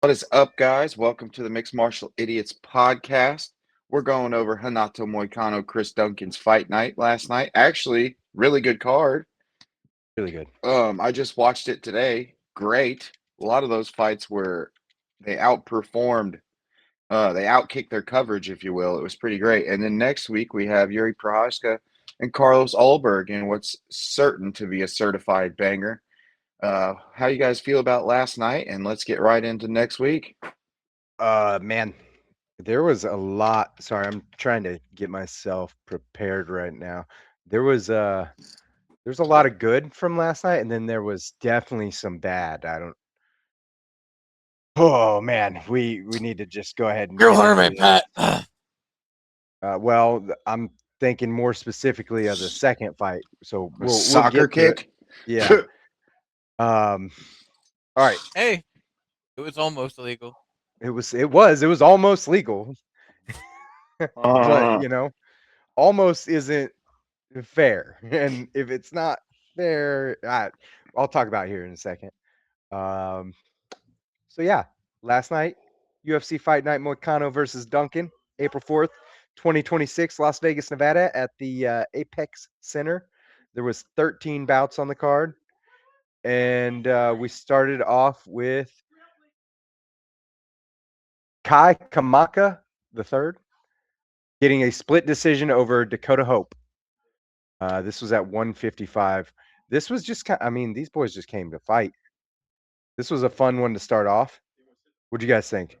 What is up, guys? Welcome to the Mixed Martial Idiots podcast. We're going over Hanato Moicano, Chris Duncan's fight night last night. Actually, really good card. Really good. I just watched it today. Great. A lot of those fights were they outperformed, they outkicked their coverage, if you will. It was pretty great. And then next week we have Yuri Prohaska and Carlos Ulberg in what's certain to be a certified banger. How you guys feel about last night? And let's get right into next week. Man, there was a lot. Sorry, I'm trying to get myself prepared right now. There was there's a lot of good from last night, and then there was definitely some bad. I don't. Oh man, we need to just go ahead and Girl get into Hermit, this. Pat. I'm thinking more specifically of the second fight, so A we'll soccer get to it. kick? Yeah. Um. All right. Hey, it was almost illegal. It was almost legal, but uh, almost isn't fair. And if it's not fair, I'll talk about it here in a second. Um, so yeah, last night, UFC Fight Night Moicano versus Duncan, April 4th, 2026, Las Vegas, Nevada, at the Apex Center. There was 13 bouts on the card, and we started off with Kai Kamaka the third getting a split decision over Dakota Hope. This was at 155. This was just kind. I mean, these boys just came to fight. This was a fun one to start off. What'd you guys think?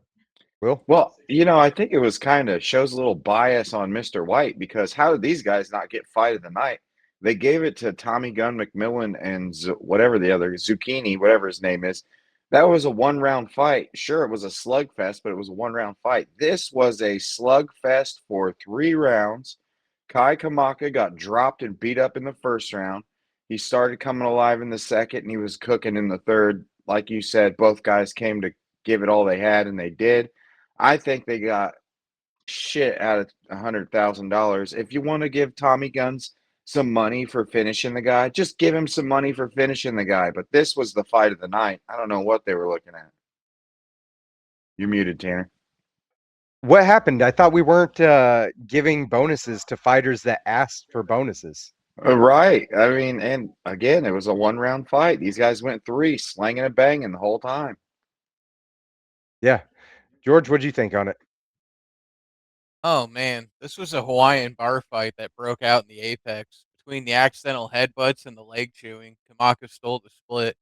Will? well, I think it was kind of shows a little bias on Mr. White because how did these guys not get fight of the night? They gave it to Tommy Gunn McMillan and whatever the other Zucchini, whatever his name is. That was a one-round fight. Sure, it was a slugfest, but it was a one-round fight. This was a slugfest for 3 rounds. Kai Kamaka got dropped and beat up in the first round. He started coming alive in the second, and he was cooking in the third. Like you said, both guys came to give it all they had, and they did. I think they got shit out of $100,000. If you want to give Tommy Guns some money for finishing the guy, just give him some money for finishing the guy. But this was the fight of the night. I don't know what they were looking at. You're muted, Tanner. What happened? I thought we weren't giving bonuses to fighters that asked for bonuses. Right. I mean, and again, it was a one-round fight. These guys went three, slanging and banging the whole time. Yeah. George, what'd you think on it? Oh man, this was a Hawaiian bar fight that broke out in the apex between the accidental headbutts and the leg chewing. Kamaka stole the split.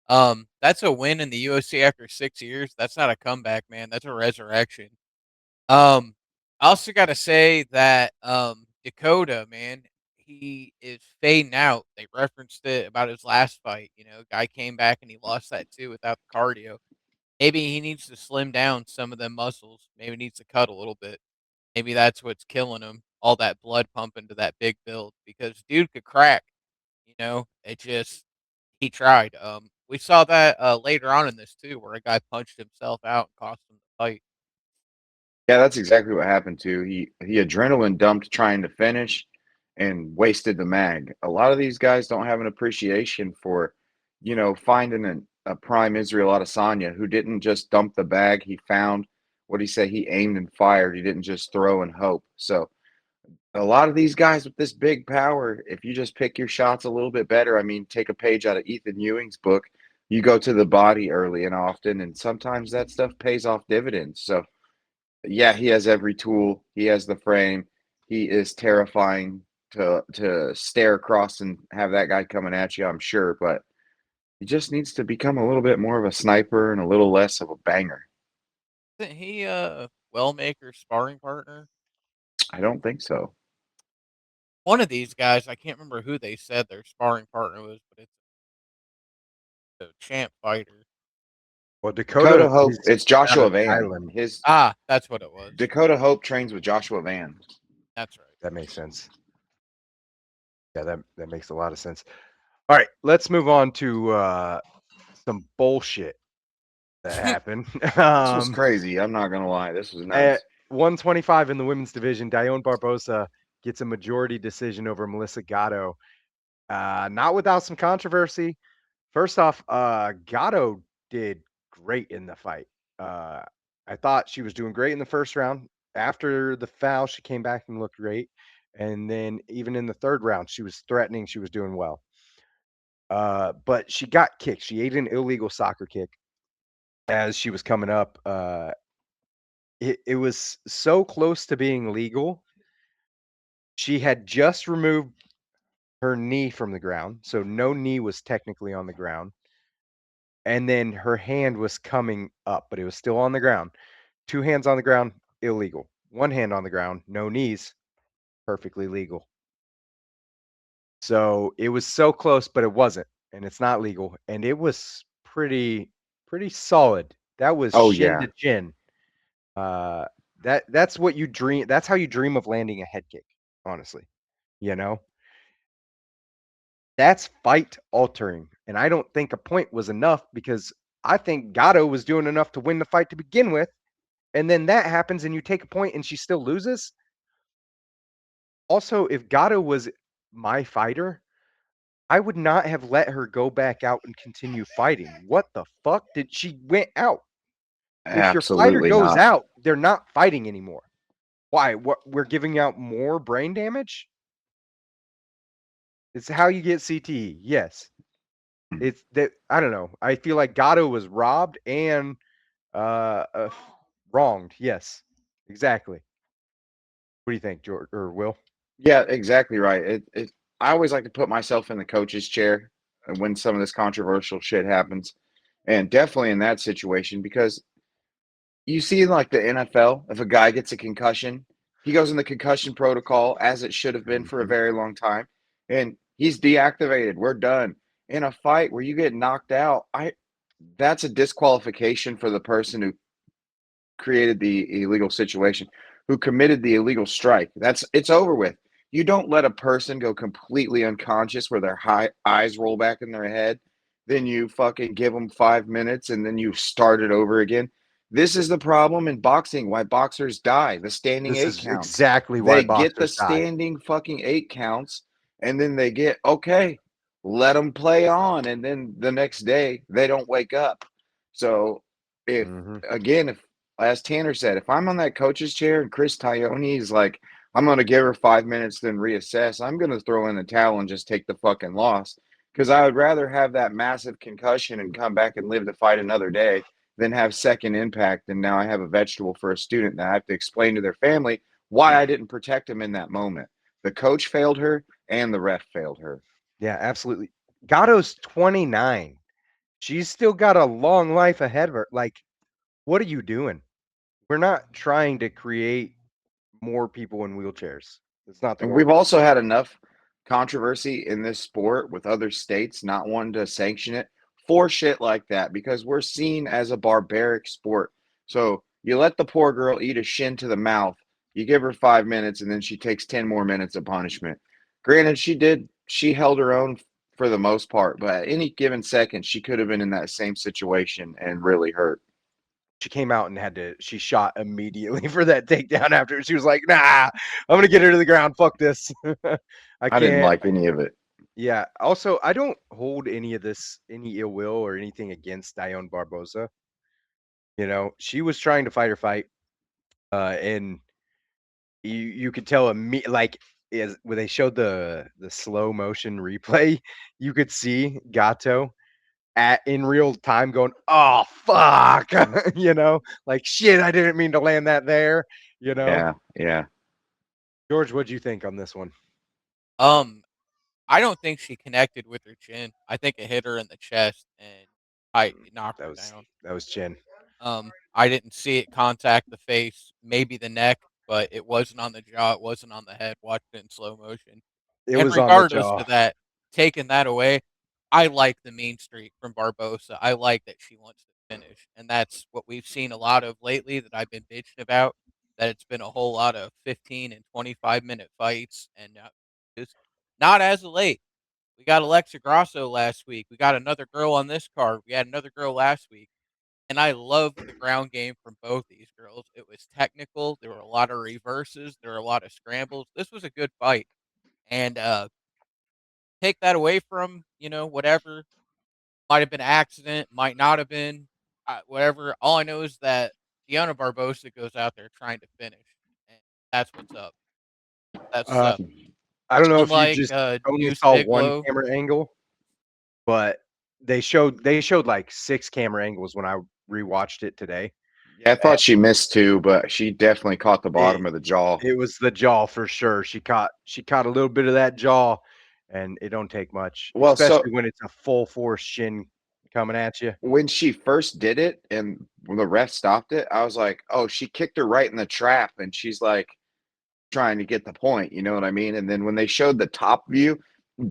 That's a win in the UFC after 6 years. That's not a comeback, man. That's a resurrection. Um, I also got to say that Dakota, man, he is fading out. They referenced it about his last fight. Guy came back and he lost that too without the cardio. Maybe he needs to slim down some of them muscles. Maybe needs to cut a little bit. Maybe that's what's killing him. All that blood pumping to that big build because dude could crack. It just he tried. We saw that later on in this too, where a guy punched himself out and cost him the fight. Yeah, that's exactly what happened too. He adrenaline dumped trying to finish and wasted the mag. A lot of these guys don't have an appreciation for, finding a prime Israel Adesanya who didn't just dump the bag. He found what he said. He aimed and fired. He didn't just throw and hope. So a lot of these guys with this big power, if you just pick your shots a little bit better, I mean, take a page out of Ethan Ewing's book. You go to the body early and often, and sometimes that stuff pays off dividends. So yeah, he has every tool. He has the frame. He is terrifying to stare across and have that guy coming at you, I'm sure, but he just needs to become a little bit more of a sniper and a little less of a banger. Isn't he Wellmaker's sparring partner? I don't think so. One of these guys, I can't remember who they said their sparring partner was, but it's a champ fighter. Well, Dakota Dakota Hope, is it's out Joshua of Van. Thailand. His Ah, that's what it was. Dakota Hope trains with Joshua Van. That's right. That makes sense. Yeah, that makes a lot of sense. All right, let's move on to some bullshit that happened. This was crazy. I'm not gonna lie. This was At nuts. 125 in the women's division, Dione Barbosa gets a majority decision over Melissa Gatto. Not without some controversy. First off, Gatto did great in the fight. Uh, I thought she was doing great in the first round. After the foul, she came back and looked great. And then even in the third round, she was threatening. She was doing well. But she got kicked. She ate an illegal soccer kick as she was coming up. It was so close to being legal. She had just removed her knee from the ground, so no knee was technically on the ground. And then her hand was coming up, but it was still on the ground. Two hands on the ground, illegal. One hand on the ground, no knees, perfectly legal. So it was so close, but it wasn't, and it's not legal. And it was pretty solid. That was Oh shin yeah, to chin. Uh, that's what you dream. That's how you dream of landing a head kick. Honestly, you know, that's fight altering, and I don't think a point was enough because I think Gatto was doing enough to win the fight to begin with, and then that happens, and you take a point, and she still loses. Also, if Gatto was my fighter, I would not have let her go back out and continue fighting. What the fuck did she went out? If your fighter absolutely goes not. out, they're not fighting anymore. Why? What we're giving out more brain damage? It's how you get CTE. Yes. It's that I don't know. I feel like Gatto was robbed and uh, uh wronged. Yes. Exactly. What do you think, George or Will? Yeah, exactly right. I always like to put myself in the coach's chair when some of this controversial shit happens, and definitely in that situation because you see in like the NFL, if a guy gets a concussion, he goes in the concussion protocol as it should have been for a Mhm. very long time, and he's deactivated. We're done. In a fight where you get knocked out, I that's a disqualification for the person who created the illegal situation, who committed the illegal strike. It's over with. You don't let a person go completely unconscious where their eyes roll back in their head. Then you fucking give them 5 minutes and then you start it over again. This is the problem in boxing, why boxers die, the standing This eight is counts. exactly why They get the boxers die. standing fucking eight counts and then they get, okay, let them play on. And then the next day they don't wake up. So if, Mhm. again, if as Tanner said, if I'm on that coach's chair and Chris Tyone is like, I'm going to give her 5 minutes, then reassess, I'm going to throw in the towel and just take the fucking loss. Because I would rather have that massive concussion and come back and live to fight another day than have second impact. And now I have a vegetable for a student that I have to explain to their family why I didn't protect him in that moment. The coach failed her and the ref failed her. Yeah, absolutely. Gatto's 29. She's still got a long life ahead of her. Like, what are you doing? We're not trying to create more people in wheelchairs. That's not the And goal. we've also had enough controversy in this sport with other states not wanting to sanction it for shit like that because we're seen as a barbaric sport. So you let the poor girl eat a shin to the mouth, you give her 5 minutes, and then she takes 10 more minutes of punishment. Granted, she held her own for the most part, but at any given second, she could have been in that same situation and really hurt. She came out and she shot immediately for that takedown after. She was like, nah, I'm going to get her to the ground. Fuck this. I I didn't can't. like any of it. Yeah. Also, I don't hold any ill will or anything against Dione Barboza. She was trying to fight her fight. And you could tell like is when they showed the slow motion replay, you could see Gato at in real time going, "Oh fuck," like shit. I didn't mean to land that there. You know, Yeah, yeah. George, what'd you think on this one? Um, I don't think she connected with her chin. I think it hit her in the chest and I Mm, knocked That her was down. that was Chin. I didn't see it contact the face, maybe the neck, but it wasn't on the jaw. It wasn't on the head. Watched it in slow motion. It And was on the regardless jaw. of that, taking that away, I like the mean streak from Barbosa. I like that she wants to finish, and that's what we've seen a lot of lately. That I've been bitching about. That it's been a whole lot of 15 and 25-minute fights, and just not as of late. We got Alexa Grasso last week. We got another girl on this card. We had another girl last week. And I loved the ground game from both these girls. It was technical. There were a lot of reverses. There were a lot of scrambles. This was a good fight. And take that away from, whatever might have been an accident, might not have been. whatever. All I know is that Deanna Barbosa goes out there trying to finish, and that's what's up. That's Uh, I don't know if you unlike just only Deuce saw one Bigelow. camera angle, but they showed like 6 camera angles when I rewatched it today. Yeah, I And thought she missed two, but she definitely caught the it bottom of the jaw. it was the jaw for sure. She caught a little bit of that jaw, and it don't take much, Well, especially so when it's a full force shin coming at you. when she first did it and when the ref stopped it, I was like, "Oh, she kicked her right in the trap," and she's like trying to get the point. You know what I mean? And then when they showed the top view,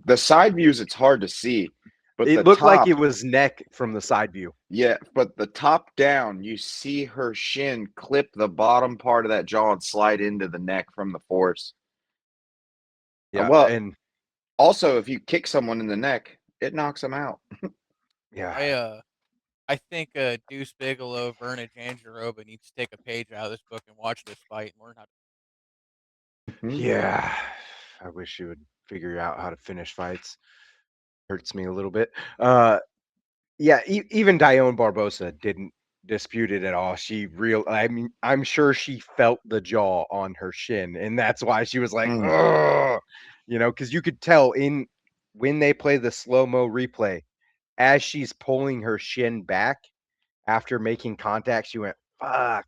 the side views, it's hard to see, but It the looked like top, it was neck from the side view. yeah, but the top down, you see her shin clip the bottom part of that jaw and slide into the neck from the force. Yeah, Well, and also, if you kick someone in the neck, it knocks them out. yeah. I think Deuce Bigelow, Verna Janjarova needs to take a page out of this book and watch this fight and learn how. Mhm. Yeah. I wish you would figure out how to finish fights. Hurts me a little bit. Yeah, even Dione Barbosa didn't dispute it at all. I mean, I'm sure she felt the jaw on her shin, and that's why she was like, Mm. "Ugh," because you could tell in when they play the slow-mo replay, as she's pulling her shin back after making contact, she went, "Fuck,"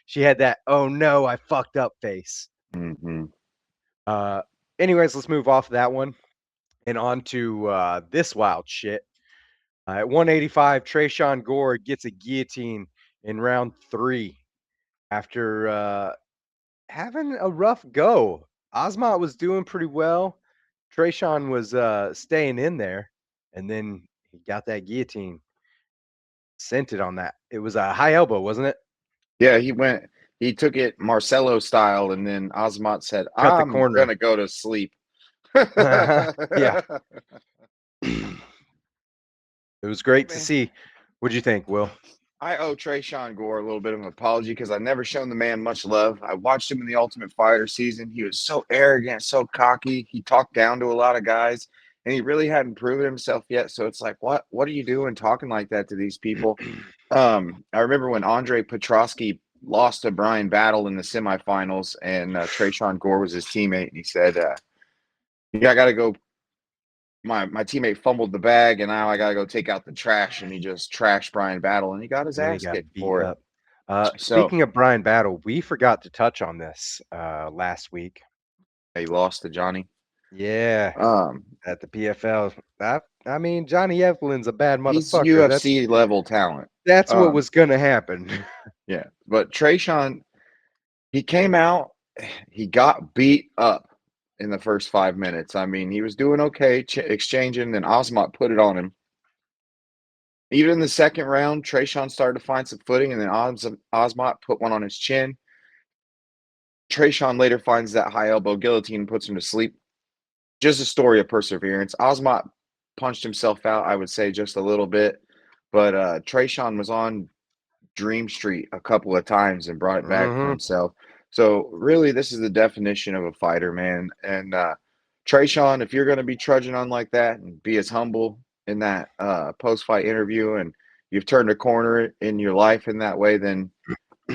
She had that, "Oh no, I fucked up" face. Mhm. Uh, anyways, let's move off that one and on to this wild shit. At 185, Trayshawn Gore gets a guillotine in round 3 after having a rough go. Osmont was doing pretty well. Trayshawn was staying in there, and then he got that guillotine. Sent it on that. It was a high elbow, wasn't it? Yeah, he took it Marcelo style, and then Osmont said, Cut the "I'm corner. gonna go to sleep." Yeah. It was Hey great to man, see. What'd you think, Will? I owe Trayshawn Gore a little bit of an apology because I never shown the man much love. I watched him in the Ultimate Fighter season. He was so arrogant, so cocky. He talked down to a lot of guys, and he really hadn't proven himself yet. So it's like, what are you doing talking like that to these people? I remember when Andre Petrosky lost to Brian Battle in the semifinals, and Trayshawn Gore was his teammate, and he said, "Yeah, I got to go. My teammate fumbled the bag, and now I got to go take out the trash." And he just trashed Brian Battle, and he got his And then he ass got kicked beat for it. up. So Speaking of Brian Battle, we forgot to touch on this last week. he lost to Johnny. Yeah, Um, at the PFL. I mean, Johnny Evelyn's a bad he's motherfucker. That's UFC level talent. that's what Um, was gonna happen. yeah, but Trayshawn, he came out, he got beat up in the first 5 minutes. I mean, he was doing okay, exchanging, and Osmont put it on him. Even in the second round, Trayshawn started to find some footing, and then Osmont put one on his chin. Trayshawn later finds that high elbow guillotine and puts him to sleep. Just a story of perseverance. Osmont punched himself out, I would say, just a little bit, but Trayshawn was on Dream Street a couple of times and brought it back for Mhm. himself. So really, this is the definition of a fighter, man. And Trayshawn, if you're going to be trudging on like that and be as humble in that post-fight interview, and you've turned a corner in your life in that way, then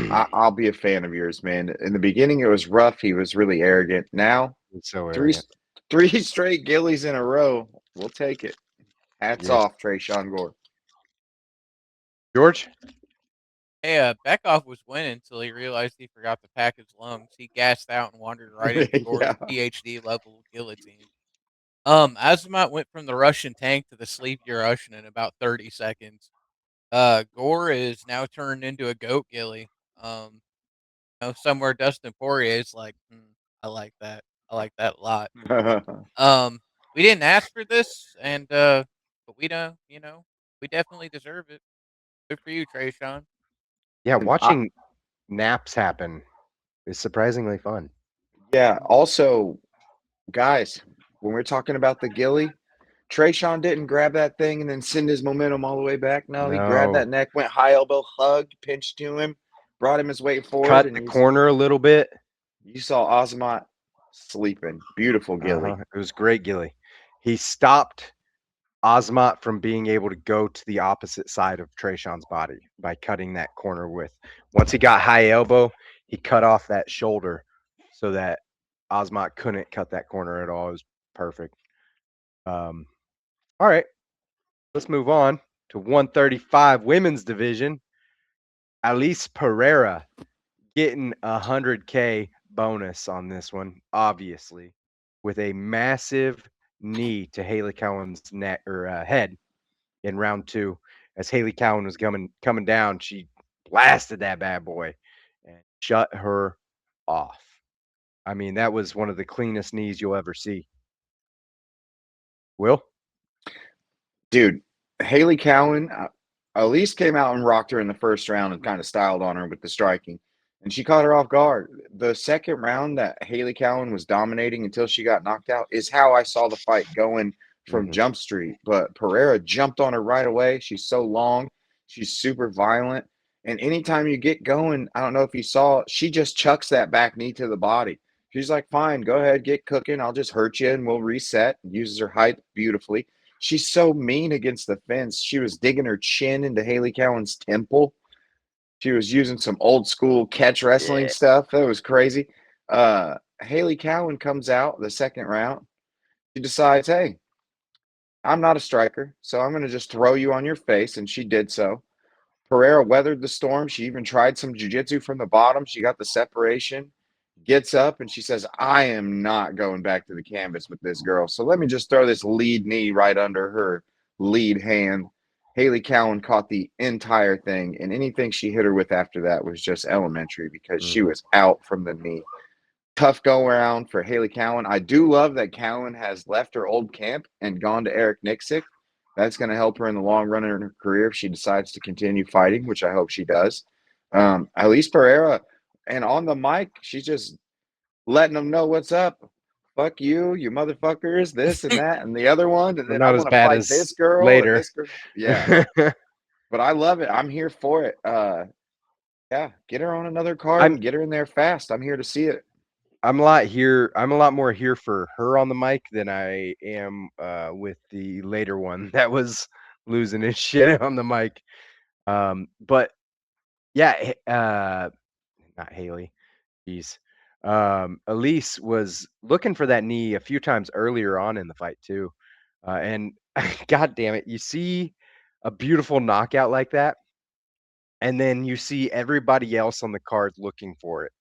I'll be a fan of yours, man. In the beginning, it was rough. He was really arrogant. Now, It's so three arrogant. three straight gillies in a row. We'll take it. Hats Yes. off, Trayshawn Gore. George? Hey, Beckhoff was winning until he realized he forgot to pack his lungs. He gassed out and wandered right into Gore's Yeah. PhD level guillotine. Azamat went from the Russian tank to the sleepy Russian in about 30 seconds. Gore is now turned into a goat gilly. Somewhere Dustin Poirier is like, I like that. I like that a lot. Um, we didn't ask for this, and but we don't, we definitely deserve it. Good for you, Trayshawn. Yeah, And I, watching naps happen is surprisingly fun. yeah. Also, guys, when we're talking about the Gilly, Trayshawn didn't grab that thing and then send his momentum all the way back. No, he grabbed No. that neck, went high elbow, hugged, pinched to him, brought him his weight forward, Cut and the corner a little bit. you saw Osmont sleeping. Beautiful Uh-huh. Gilly. It was great, Gilly. He stopped Ozmot from being able to go to the opposite side of Trayshawn's body by cutting that corner with. Once he got high elbow, he cut off that shoulder so that Ozmot couldn't cut that corner at all. It was perfect. Um, all right, let's move on to 135 women's division. Alice Pereira getting 100K bonus on this one, obviously, with a massive knee to Haley Cowan's neck or head in round two. As Haley Cowan was coming down, she blasted that bad boy and shut her off. I mean, that was one of the cleanest knees you'll ever see. Will? Dude, Haley Cowan at least came out and rocked her in the first round and kind of styled on her with the striking. And she caught her off guard. The second round that Haley Cowan was dominating until she got knocked out is how I saw the fight going from Mhm. Jump Street. But Pereira jumped on her right away. She's so long, she's super violent. And anytime you get going, I don't know if you saw, she just chucks that back knee to the body. She's like, fine, go ahead, get cooking. I'll just hurt you and we'll reset. Uses her height beautifully. She's so mean against the fence. She was digging her chin into Haley Cowan's temple. She was using some old school catch wrestling Yeah. stuff. That was crazy. Haley Cowan comes out the second round. She decides, hey, I'm not a striker, so I'm going to just throw you on your face. And she did so. Pereira weathered the storm. She even tried some jujitsu from the bottom. She got the separation, gets up, and she says, I am not going back to the canvas with this girl. So let me just throw this lead knee right under her lead hand. Haley Cowan caught the entire thing, and anything she hit her with after that was just elementary because she Mhm. was out from the knee. Tough go around for Haley Cowan. I do love that Cowan has left her old camp and gone to Eric Nixick. That's going to help her in the long run in her career if she decides to continue fighting, which I hope she does. Alice Pereira, and on the mic, she's just letting them know what's up. Fuck you, you motherfuckers, this and that and the other one. And But then I not as want to bad fight as this girl and later. this girl. Yeah, but I love it. I'm here for it. Yeah, get her on another card I'm and get her in there fast. I'm here to see it. I'm a lot more here for her on the mic than I am with the later one that was losing his shit on the mic. But yeah, not Haley. Jeez. Elise was looking for that knee a few times earlier on in the fight too. And god damn it, you see a beautiful knockout like that, and then you see everybody else on the card looking for it.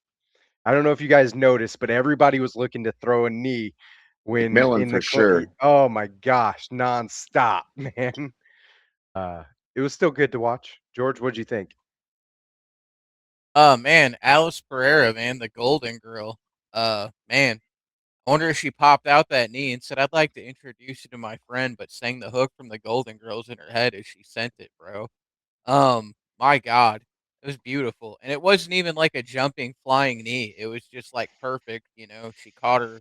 I don't know if you guys noticed, but everybody was looking to throw a knee when McMillan in for the sure. oh my gosh, nonstop, man. Uh, it was still good to watch. George, what'd you think? Oh man, Alice Pereira, man, the Golden Girl. Man, I wonder if she popped out that knee and said, "I'd like to introduce you to my friend," but sang the hook from the Golden Girls in her head as she sent it, bro. My God, it was beautiful, and it wasn't even like a jumping, flying knee. It was just like perfect. You know, she caught her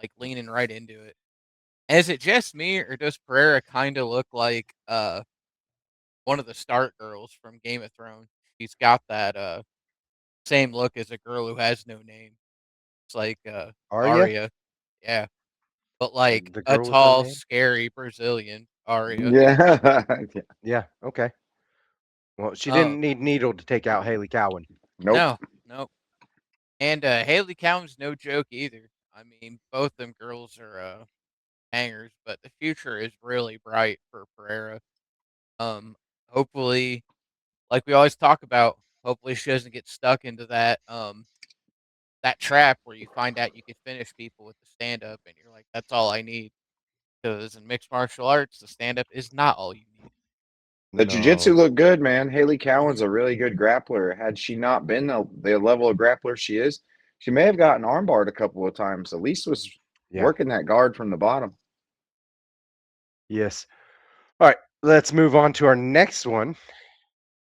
like leaning right into it. Is it just me, or does Pereira kind of look like one of the Stark girls from Game of Thrones? She's got that same look as a girl who has no name. It's like Arya, Arya, yeah, but like the a girl with no tall, name. scary Brazilian Arya. Yeah. Yeah, okay. Well, she Um, didn't need Needle to take out Haley Cowan. Nope. no, no, and Haley Cowan's no joke either. I mean, both them girls are hangers, but the future is really bright for Pereira. Hopefully, like we always talk about, hopefully she doesn't get stuck into that trap where you find out you can finish people with the stand up, and you're like, that's all I need. Because in mixed martial arts, the stand up is not all you need. The jiu-jitsu No. looked good, man. Haley Hmm. Cowan's a really good grappler. Had she not been the level of grappler she is, she may have gotten armbarred a couple of times. Elise was Yeah. working that guard from the bottom. Yes. All right. Let's move on to our next one.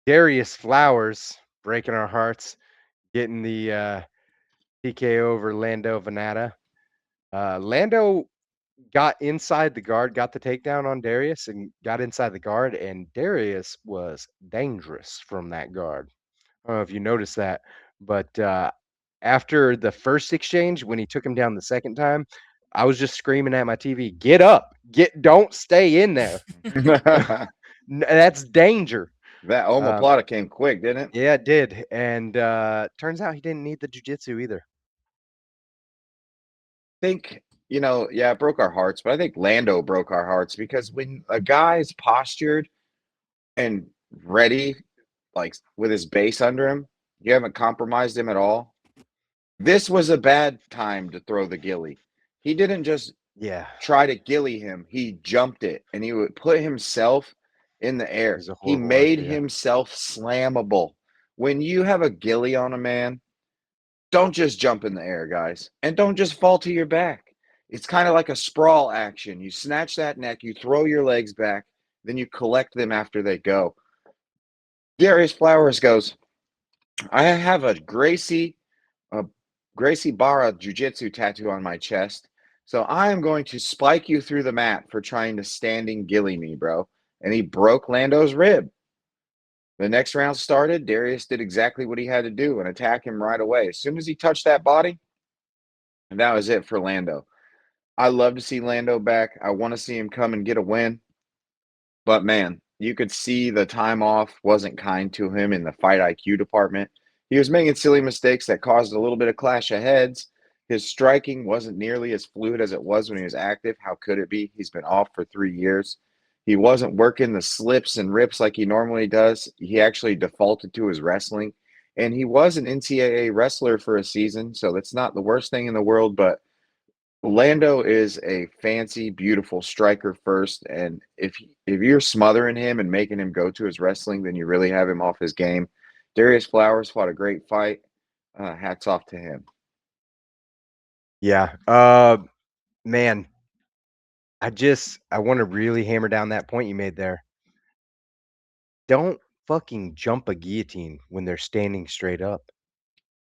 Darius Flowers breaking our hearts, getting the TKO over Lando Venata. Lando got inside the guard, got the takedown on Darius, and got inside the guard, and Darius was dangerous from that guard. I don't know if you noticed that, but after the first exchange, when he took him down the second time, I was just screaming at my TV, "Get up! Don't stay in there. That That's danger." Um, omoplata came quick, didn't it? yeah, it did, and turns out he didn't need the jujitsu either. Think, yeah, it broke our hearts, but I think Lando broke our hearts because when a guy's postured and ready, like with his base under him, you haven't compromised him at all. This was a bad time to throw the gilly. He didn't just Yeah, try to gilly him, he jumped it and he would put himself in the it air. was a He horrible made idea. himself slammable. When you have a gilly on a man, don't just jump in the air, guys, and don't just fall to your back. It's kind of like a sprawl action. You snatch that neck, you throw your legs back, then you collect them after they go. Darius Flowers goes, I have a Gracie Barra jiu-jitsu tattoo on my chest. So I am going to spike you through the mat for trying to standing gilly me, bro. And he broke Lando's rib. The next round started. Darius did exactly what he had to do and attack him right away. As soon as he touched that body, and that was it for Lando. I love to see Lando back. I want to see him come and get a win. But man, you could see the time off wasn't kind to him in the fight IQ department. He was making silly mistakes that caused a little bit of clash of heads. His striking wasn't nearly as fluid as it was when he was active. How could it be? He's been off for 3 years. He wasn't working the slips and rips like he normally does. He actually defaulted to his wrestling. And he was an NCAA wrestler for a season, so that's not the worst thing in the world, but Lando is a fancy, beautiful striker first, and if you're smothering him and making him go to his wrestling, then you really have him off his game. Darius Flowers fought a great fight. Hats off to him. Yeah, man, I want to really hammer down that point you made there. Don't fucking jump a guillotine when they're standing straight up.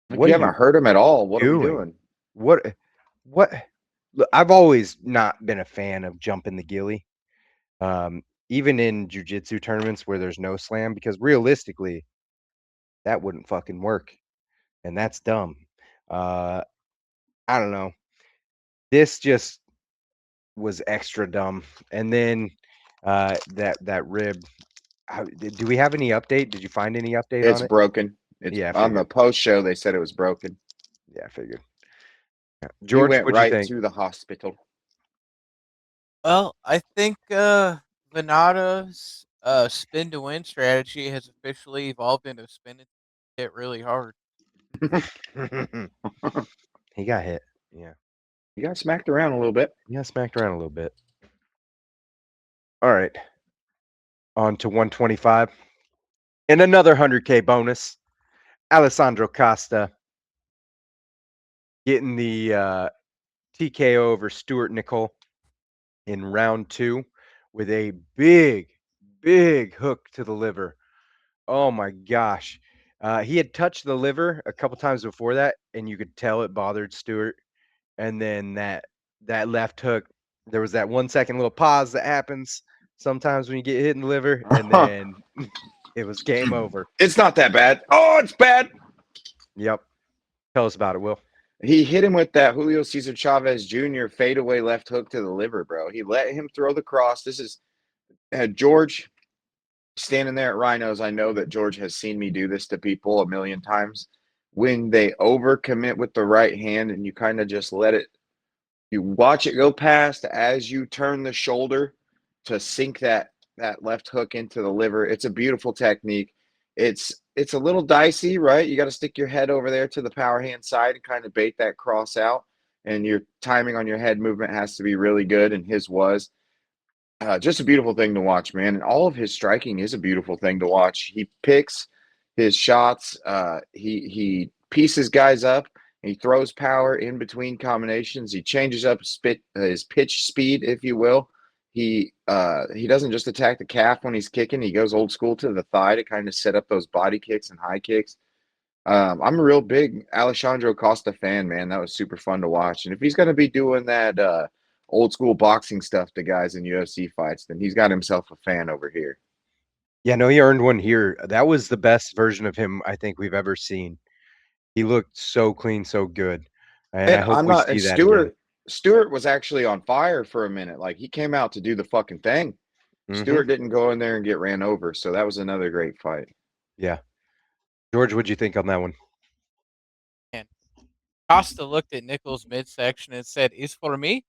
Like What you are haven't you hurt him at all. What are we doing? doing? What what Look, I've always not been a fan of jumping the gilly. Um, Even in jujitsu tournaments where there's no slam, because realistically, that wouldn't fucking work. And that's dumb. Uh, I don't know. This just was extra dumb. And then that rib. Do we have any update? Did you find any update It's on it? broken. It's Yeah, I on the figured. post show. They said it was broken. Yeah, I figured. Yeah. He George, went what'd you right think? to the hospital. Well, I think Venata's spin to win strategy has officially evolved into spin to hit really hard. He got hit. Yeah, He got smacked around a little bit. he got smacked around a little bit. All right, on to 125 and another 100K bonus. Alessandro Costa getting the TKO over Stuart Nickel in round two with a big hook to the liver. Oh my gosh. He had touched the liver a couple times before that, and you could tell it bothered Stewart. And then that left hook, there was that 1 second little pause that happens sometimes when you get hit in the liver, and then it was game over. It's not that bad. Oh, it's bad. Yep. Tell us about it, Will. He hit him with that Julio Cesar Chavez Jr. fadeaway left hook to the liver, bro. He let him throw the cross. This is George standing there at Rhinos. I know that George has seen me do this to people a million times. When they overcommit with the right hand and you kind of just let it, you watch it go past as you turn the shoulder to sink that left hook into the liver. It's a beautiful technique. It's a little dicey, right? You got to stick your head over there to the power hand side and kind of bait that cross out. And your timing on your head movement has to be really good, and his was. Just a beautiful thing to watch, man. And all of his striking is a beautiful thing to watch. He picks his shots. He pieces guys up. He throws power in between combinations. He changes up his pitch speed, if you will. He doesn't just attack the calf when he's kicking. He goes old school to the thigh to kind of set up those body kicks and high kicks. I'm a real big Alessandro Costa fan, man. That was super fun to watch. And if he's going to be doing that old school boxing stuff to guys in UFC fights, then he's got himself a fan over here. Yeah, no, he earned one here. That was the best version of him I think we've ever seen. He looked so clean, so good. And I And hope I'm we not, and see that again. Stewart was actually on fire for a minute. Like he came out to do the fucking thing. Mm-hmm. Stewart didn't go in there and get ran over, so that was another great fight. Yeah. George, what'd you think on that one? And Costa looked at Nichols' midsection and said, "Is for me."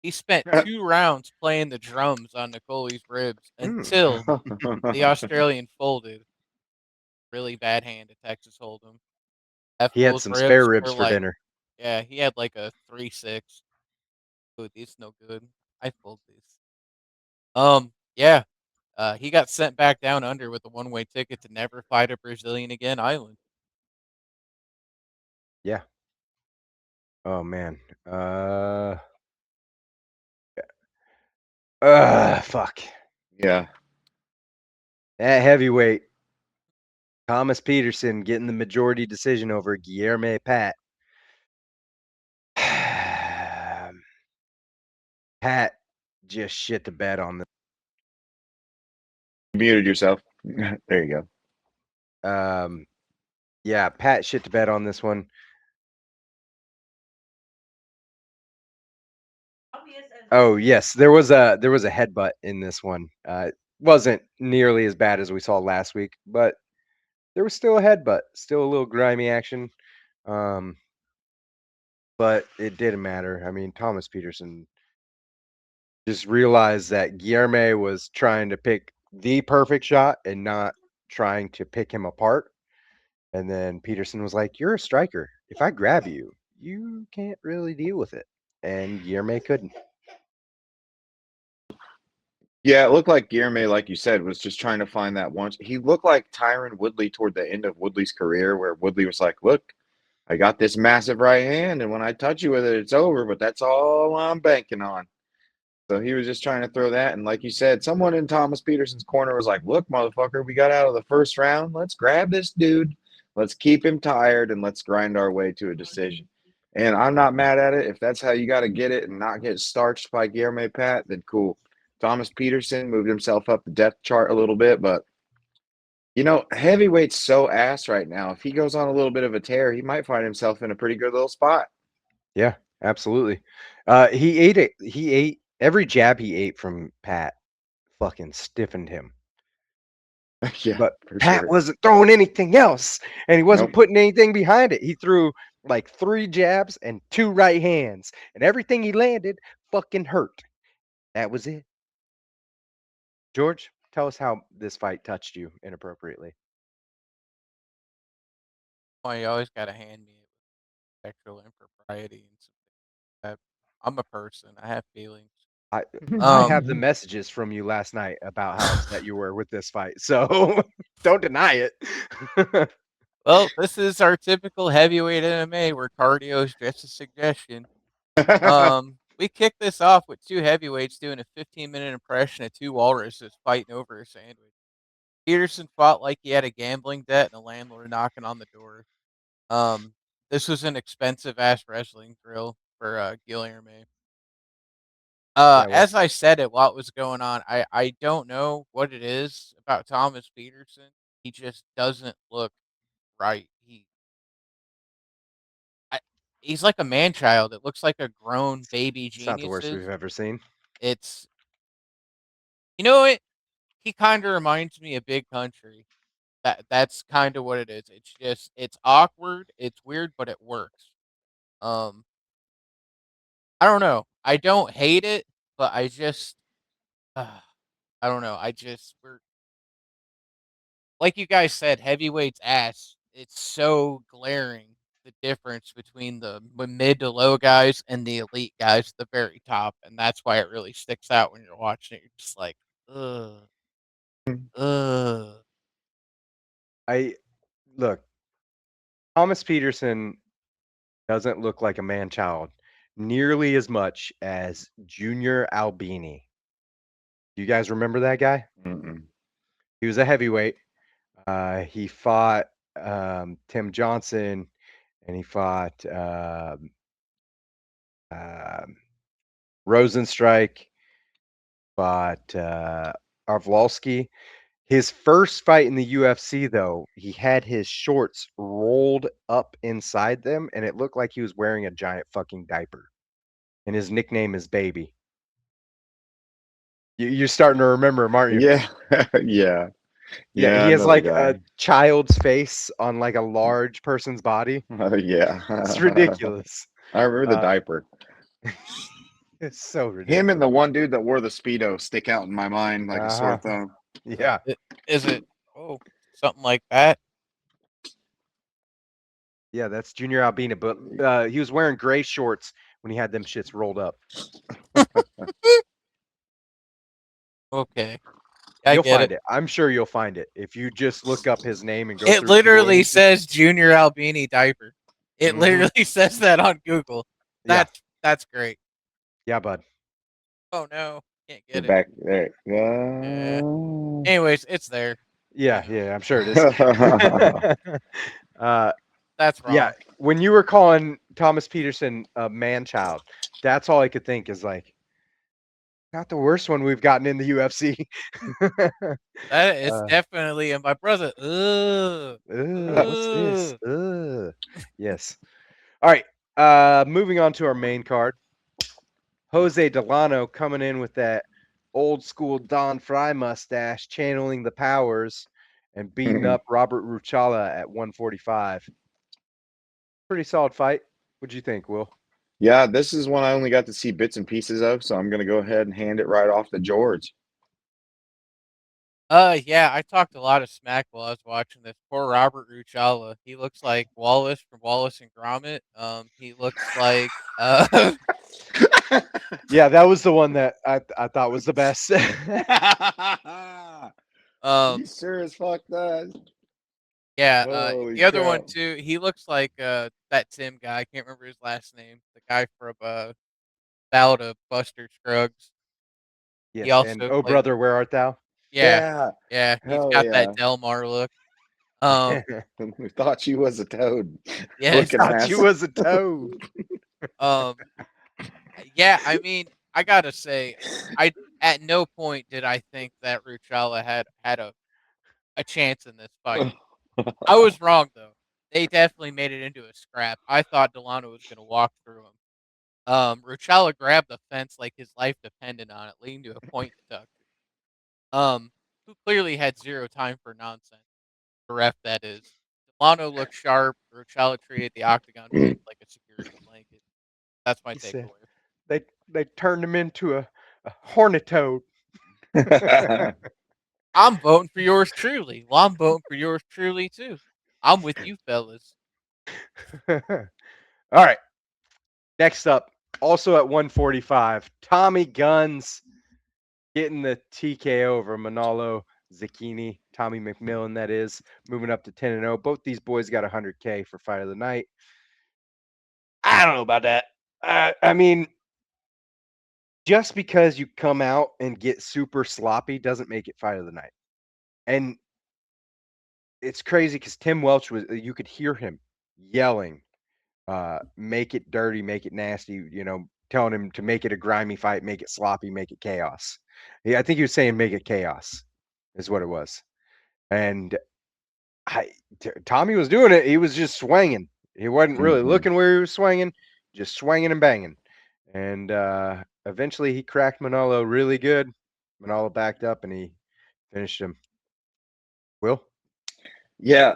He spent 2 rounds playing the drums on Nicole's ribs Mm. until the Australian folded. Really bad hand at Texas Hold'em. That He had fool's some spare ribs ribs were for like, dinner. yeah, he had like a 3-6. Dude, it's no good. I fold this. Yeah. He got sent back down under with a one-way ticket to never fight a Brazilian again island. Yeah. Oh man. Fuck. Yeah. At heavyweight, Thomas Peterson getting the majority decision over Guilherme Pat. Pat just shit the bed on You muted yourself. There you the. Yeah, Pat shit the bed on this one. Oh yes, there was a headbutt in this one. Wasn't nearly as bad as we saw last week, but there was still a headbutt, still a little grimy action. Um, but it didn't matter. I mean, Thomas Peterson just realized that Guilherme was trying to pick the perfect shot and not trying to pick him apart. And then Peterson was like, "You're a striker. If I grab you, you can't really deal with it." And Guilherme couldn't. Yeah, it looked like Guilherme, like you said, was just trying to find that one. He looked like Tyron Woodley toward the end of Woodley's career, where Woodley was like, "Look, I got this massive right hand, and when I touch you with it, it's over. But that's all I'm banking on." So he was just trying to throw that. And like you said, someone in Thomas Peterson's corner was like, "Look, motherfucker, we got out of the first round. Let's grab this dude. Let's keep him tired, and let's grind our way to a decision." And I'm not mad at it. If that's how you got to get it and not get starched by Guillermo Pat, then cool. Thomas Peterson moved himself up the depth chart a little bit, but heavyweight's so ass right now. If he goes on a little bit of a tear, he might find himself in a pretty good little spot. Yeah, absolutely. He ate it. He ate every jab he ate from Pat. Fucking stiffened him. Yeah, But for Pat sure. wasn't throwing anything else, and he wasn't Nope. putting anything behind it. He threw like 3 jabs and 2 right hands, and everything he landed fucking hurt. That was it. George, tell us how this fight touched you inappropriately. Why you always gotta hand me it with sexual impropriety and some things like that. I'm a person. I have feelings. I I Um, have the messages from you last night about how upset you were with this fight, so don't deny it. well, this is our typical heavyweight MMA where cardio is just a suggestion. We kicked this off with 2 heavyweights doing a 15-minute impression of 2 walruses fighting over a sandwich. Peterson fought like he had a gambling debt and a landlord knocking on the door. Um, this was an expensive ass wrestling drill for Guilherme. Yeah, well, As I said it while it was going on, I don't know what it is about Thomas Peterson. He just doesn't look right. I, he's like a man child. It looks like a grown baby it's not the worst we've geniuses. ever seen. It's you know what he kind of reminds me of Big Country. That's kind of what it is. It's just it's awkward, it's weird, but it works. Um, I don't know. I don't hate it, but I just I don't know. We're like you guys said, heavyweight's ass. It's so glaring the difference between the mid to low guys and the elite guys at the very top, and that's why it really sticks out when you're watching it. You're just like, ugh, ugh. I look, Thomas Peterson doesn't look like a man child nearly as much as Junior Albini. Do you guys remember that guy? Mm-mm. He was a heavyweight. He fought Tim Johnson, and he fought um, Rosenstrike, fought Arvlowski. His first fight in the UFC, though, he had his shorts rolled up inside them, and it looked like he was wearing a giant fucking diaper. and his nickname is Baby. You're starting to remember him, aren't you? Yeah, yeah, Yeah, yeah. he I has know the like a guy. child's face on like a large person's body. Oh yeah, It's ridiculous. I remember the Uh, diaper. it's so Him and ridiculous. the one dude that wore the speedo stick out in my mind like a sore Uh-huh. thumb. Yeah. Is it? Oh, something like that. Yeah, that's Junior Albina, but he was wearing gray shorts when he had them shits rolled up. Okay, I You'll get find it. it. I'm sure you'll find it if you just look up his name and go It through keyboard literally entries. says Junior Albini diaper. It Hmm. literally says that on Google. Yeah, That's great. yeah, bud. Oh no, can't You're get it. back there. Yeah. Anyways, it's there. Yeah, You know, yeah, I'm sure it is. uh, that's yeah, wrong. when you were calling Thomas Peterson a man child, that's all I could think is like, not the worst one we've gotten in the UFC. That is uh, definitely and my brother. Ugh, what's this? Ugh. Ugh. Yes. All right. Moving on to our main card. Jose Delano coming in with that old school Don Fry mustache, channeling the powers and beating up Robert Ruchala at 145. Pretty solid fight. What'd you think, Will? Yeah, this is one I only got to see bits and pieces of, so I'm gonna go ahead and hand it right off to George. Yeah, I talked a lot of smack while I was watching this. Poor Robert Ruchala. He looks like Wallace from Wallace and Gromit. He looks like Yeah, that was the one that I thought was the best. He um sure as fuck does. yeah, Holy the other one crap. too, he looks like that Tim guy. I can't remember his last name. The guy from Ballad of Buster Scruggs. He Yes, and also Oh played Brother, Where Art Thou? yeah. Yeah. Yeah, he's Hell got that yeah. Delmar look. Um We thought you was a toad yes, looking Thought you ass. was a toad. um yeah, I mean, I got to say I at no point did I think that Ruchala had a chance in this fight. I was wrong though. They definitely made it into a scrap. I thought Delano was going to walk through him. Ruchala grabbed the fence like his life depended on it, leading to a point deduction. Who clearly had zero time for nonsense. The ref, that is. Delano looked sharp. Ruchala treated the octagon fence like a security blanket. That's my He said takeaway. they turned him into a hornet toad. I'm voting for yours truly. Well, I'm voting for yours truly too. I'm with you, fellas. All right. Next up, also at 145, Tommy Guns getting the TKO over Manolo Zucchini, Tommy McMillan, that is, moving up to 10-0. Both these boys got 100K for fight of the night. I don't know about that. I mean, just because you come out and get super sloppy doesn't make it fight of the night. And it's crazy because Tim Welch was, you could hear him yelling, make it dirty, make it nasty, telling him to make it a grimy fight, make it sloppy, make it chaos. Yeah, I think he was saying make it chaos is what it was. And Tommy was doing it. He was just swinging. He wasn't really Mhm. looking where he was swinging, just swinging and banging. And eventually he cracked Manolo really good. Manolo backed up and he finished him. Will? Yeah,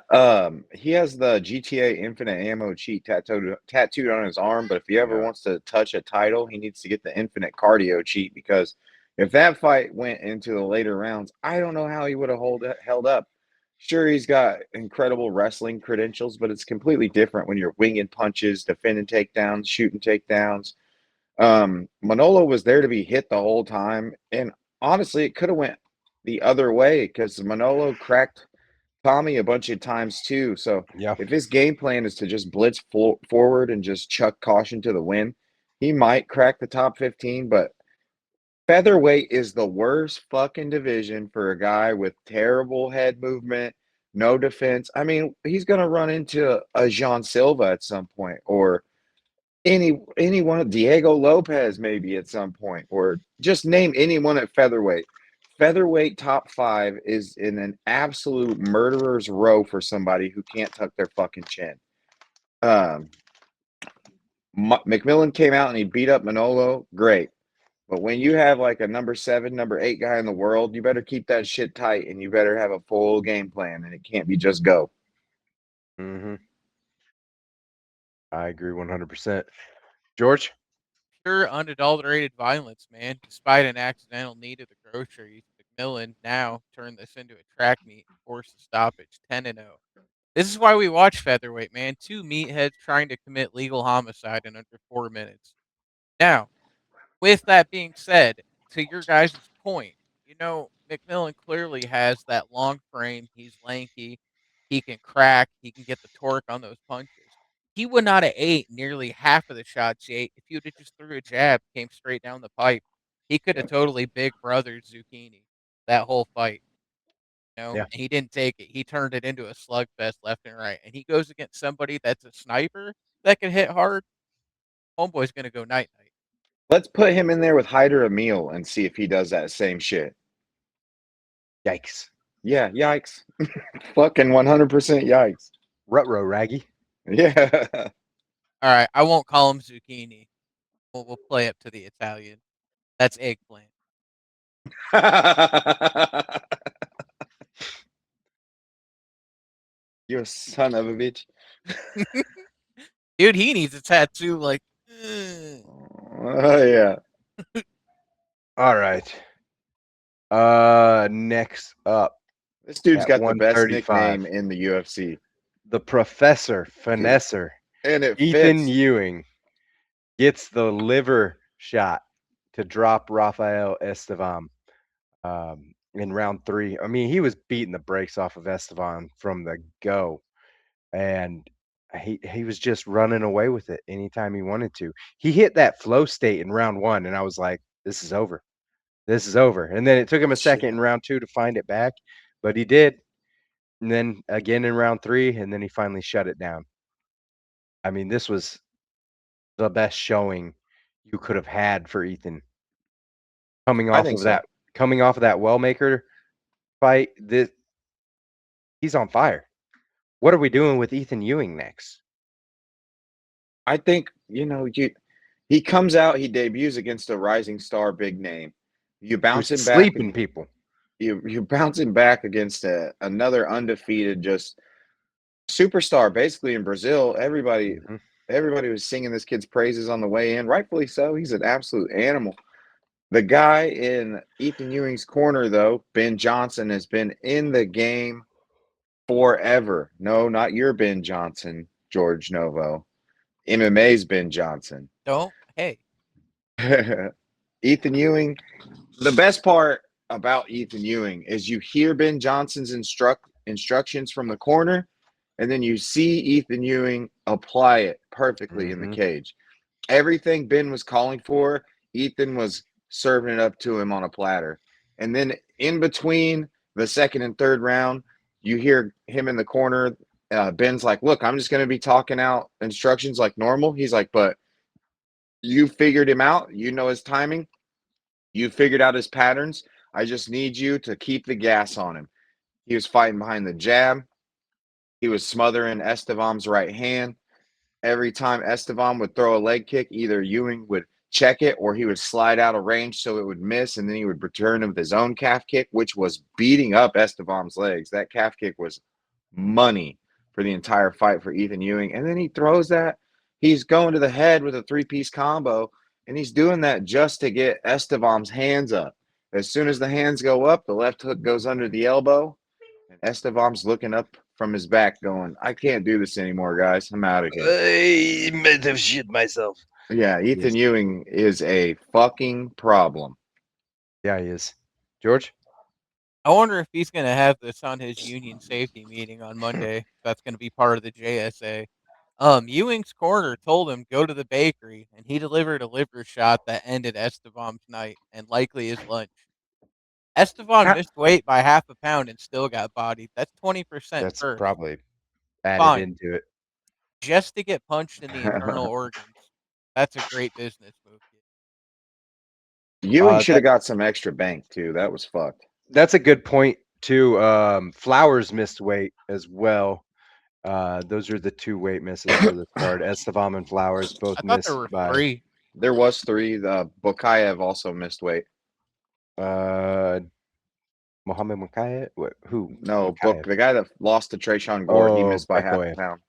he has the GTA Infinite Ammo cheat tattooed on his arm, but if he ever Yeah. wants to touch a title, he needs to get the Infinite Cardio cheat because if that fight went into the later rounds, I don't know how he would have held up. Sure, he's got incredible wrestling credentials, but it's completely different when you're winging punches, defending takedowns, shooting takedowns. Manolo was there to be hit the whole time, and honestly, it could have went the other way because Manolo cracked Tommy a bunch of times too. So Yeah. if his game plan is to just blitz forward and just chuck caution to the wind, he might crack the top 15. But featherweight is the worst fucking division for a guy with terrible head movement, no defense. I mean, he's gonna run into a Jean Silva at some point, or any one of Diego Lopez maybe at some point, or just name anyone at featherweight. Featherweight top five is in an absolute murderer's row for somebody who can't tuck their fucking chin. Um, McMillan came out and he beat up Manolo. Great. But when you have like a number 7, number 8 guy in the world, you better keep that shit tight and you better have a full game plan and it can't be just go. Mm-hmm. I agree 100%. George? Pure unadulterated violence, man. Despite an accidental need of the groceries, McMillan now turned this into a track meet and forced a stoppage 10-0. This is why we watch featherweight, man. Two meatheads trying to commit legal homicide in under 4 minutes. Now, with that being said, to your guys' point, McMillan clearly has that long frame. He's lanky. He can crack. He can get the torque on those punches. He would not have ate nearly half of the shots he ate if you would have just threw a jab, came straight down the pipe. He could have totally big brothered Zucchini that whole fight, Yeah. and he didn't take it. He turned it into a slugfest left and right. And he goes against somebody that's a sniper that can hit hard. Homeboy's going to go night night. Let's put him in there with Hyder Emil and see if he does that same shit. Yikes. Yeah, yikes. Fucking 100% yikes. Rutro Raggy. Yeah. All right, I won't call him zucchini. We'll play up to the Italian. That's eggplant. You a son of a bitch. Dude, he needs a tattoo like. "Ugh." Oh, yeah. All right. Next up This dude's at got the best 135, nickname in the UFC. the Professor Finesser, And it Ethan fits. Ewing, gets the liver shot to drop Rafael Estevam in round 3. I mean, he was beating the brakes off of Estevan from the go, and he was just running away with it anytime he wanted to. He hit that flow state in round 1, and I was like, "This is over. This is over." And then it took him a second in round 2 to find it back, but he did. And then again in round 3, and then he finally shut it down. I mean, this was the best showing you could have had for Ethan. Coming I off think of so. that coming off of that Wellmaker fight, he's on fire. What are we doing with Ethan Ewing next? I think, he comes out, he debuts against a rising star big name. You bounce Who's him back sleeping people? you bounce him back against another undefeated just superstar basically in Brazil. Everybody Mhm. everybody was singing this kid's praises on the way in, rightfully so. He's an absolute animal. The guy in Ethan Ewing's corner, though, Ben Johnson, has been in the game forever. No, not your Ben Johnson, George Novo. MMA's Ben Johnson. Don't. Hey, Ethan Ewing, the best part about Ethan Ewing is you hear Ben Johnson's instructions from the corner, and then you see Ethan Ewing apply it perfectly in the Mhm. cage. Everything Ben was calling for, Ethan was serving it up to him on a platter. And then in between the second and third round, you hear him in the corner. Ben's like, "Look, I'm just going to be talking out instructions like normal." He's like, "But you figured him out. You know his timing. You figured out his patterns. I just need you to keep the gas on him." He was fighting behind the jab. He was smothering Estevan's right hand. Every time Estevan would throw a leg kick, either Ewing would check it or he would slide out of range so it would miss, and then he would return with his own calf kick, which was beating up Estevan's legs. That calf kick was money for the entire fight for Ethan Ewing. And then he throws that. He's going to the head with a three-piece combo, and he's doing that just to get Estevan's hands up. As soon as the hands go up, the left hook goes under the elbow, and Estevan's looking up from his back going, "I can't do this anymore, guys. I'm out of here." I might have shit myself. Yeah, He is. Ethan Ewing is a fucking problem. Yeah, he is. George? I wonder if he's going to have this on his union safety meeting on Monday. That's going to be part of the JSA. Ewing's corner told him go to the bakery, and he delivered a liver shot that ended Estevan's night and likely his lunch. Estevan How, missed weight by half a pound and still got bodied. That's 20% That's purse. probably added Fine. into it. Just to get punched in the internal organs. That's a great business move. Ewing should have That got some extra bank too. That was fucked. that's a good point too. Flowers missed weight as well, Those are the two weight misses for this card. Estevam and Flowers both I thought there missed were by 3. There was 3. The Bokayev also missed weight. uh Mohammed Makayev. What? Who? No, Makayev. the guy that lost to Trayshawn Gore, he Oh, missed by half a Bakoyev. pound.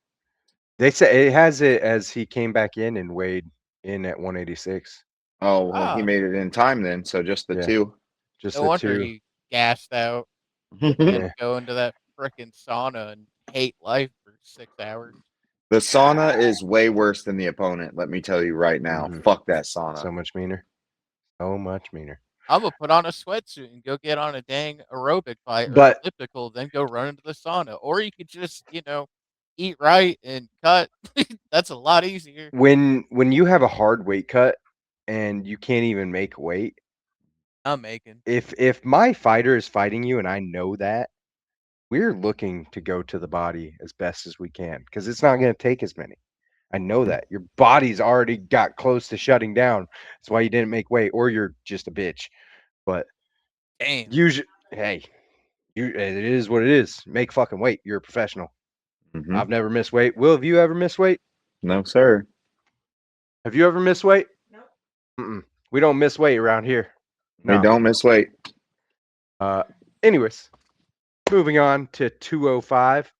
They say it has it as he came back in and weighed in at 186. Oh, well, he Ah, made it in time then, so just the Yeah, 2. just no the wonder two. he gassed out. Had Yeah. to go into that frickin' sauna and hate life for 6 hours. The sauna is way worse than the opponent, let me tell you right now. Mhm. Fuck that sauna. So much meaner. So much meaner. I'm gonna put on a sweatsuit and go get on a dang aerobic bike or But elliptical, then go run into the sauna. Or you could just, eat right and cut. That's a lot easier. when you have a hard weight cut and you can't even make weight, I'm making. if my fighter is fighting you and I know that, we're looking to go to the body as best as we can because it's not going to take as many. I know that your body's already got close to shutting down. That's why you didn't make weight, or you're just a bitch. But Damn. usually, hey, it is what it is. Make fucking weight. You're a professional. Hmm. I've never missed weight. Will, have you ever missed weight? No, sir. Have you ever missed weight? Mm-mm. We don't miss weight around here. We No. don't miss weight. Uh, anyways, moving on to 205.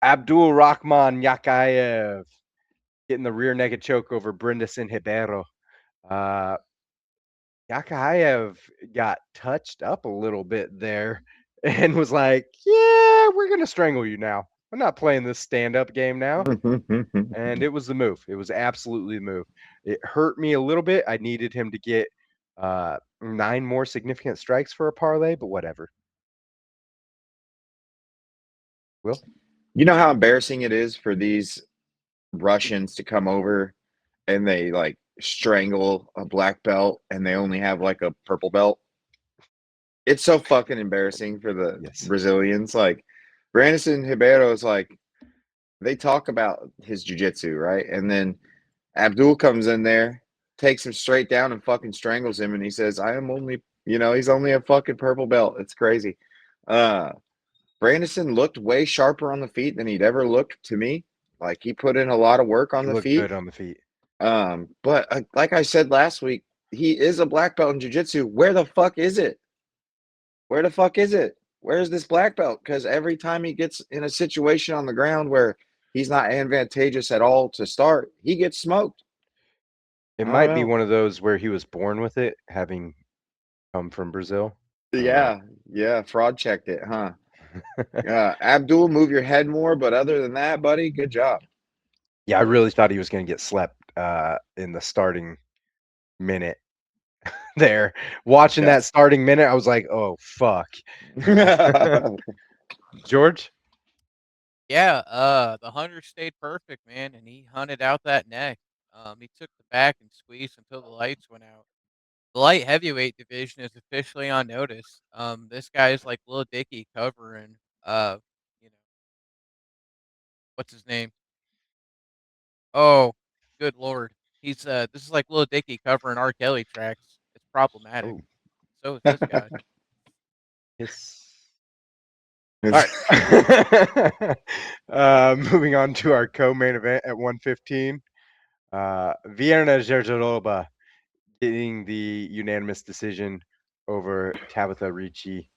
Abdul Rahman Yakayev getting the rear naked choke over Brindason Hibero. Uh, Yakayev got touched up a little bit there and was like, "Yeah, we're gonna strangle you now. I'm not playing this stand-up game now." And it was the move. It was absolutely the move. It hurt me a little bit. I needed him to get 9 more significant strikes for a parlay, but whatever. Will? You know how embarrassing it is for these Russians to come over and they like strangle a black belt and they only have like a purple belt? It's so fucking embarrassing for the Yes. Brazilians. Like Brandon Ribeiro is like they talk about his jujitsu, right? And then Abdul comes in there, takes him straight down and fucking strangles him, and he says, "I am only, he's only a fucking purple belt." It's crazy. Uh, Brandon looked way sharper on the feet than he'd ever looked to me. Like he put in a lot of work on He the looked feet. good on the feet. But like I said last week, he is a black belt in jiu-jitsu. Where the fuck is it? Where the fuck is it? Where's this black belt? Because every time he gets in a situation on the ground where he's not advantageous at all to start, he gets smoked. It I don't might be know. one of those where he was born with it, having come from Brazil. I don't know. Yeah, fraud checked it, huh? Abdul, move your head more, but other than that, buddy, good job. Yeah, I really thought he was going to get slept in the starting minute there. Watching that Yes. starting minute, I was like, "Oh fuck." George? Yeah, the hunter stayed perfect, man, and he hunted out that neck. He took the back and squeezed until the lights went out. The light heavyweight division is officially on notice. This guy is like Lil Dicky covering, you know, what's his name? Oh, good lord. This is like Lil Dicky covering R. Kelly tracks. It's problematic. Oh, So is this guy. yes. All right. Moving on to our co-main event at 115. Vierna Zerzaroba getting the unanimous decision over Tabitha Ricci.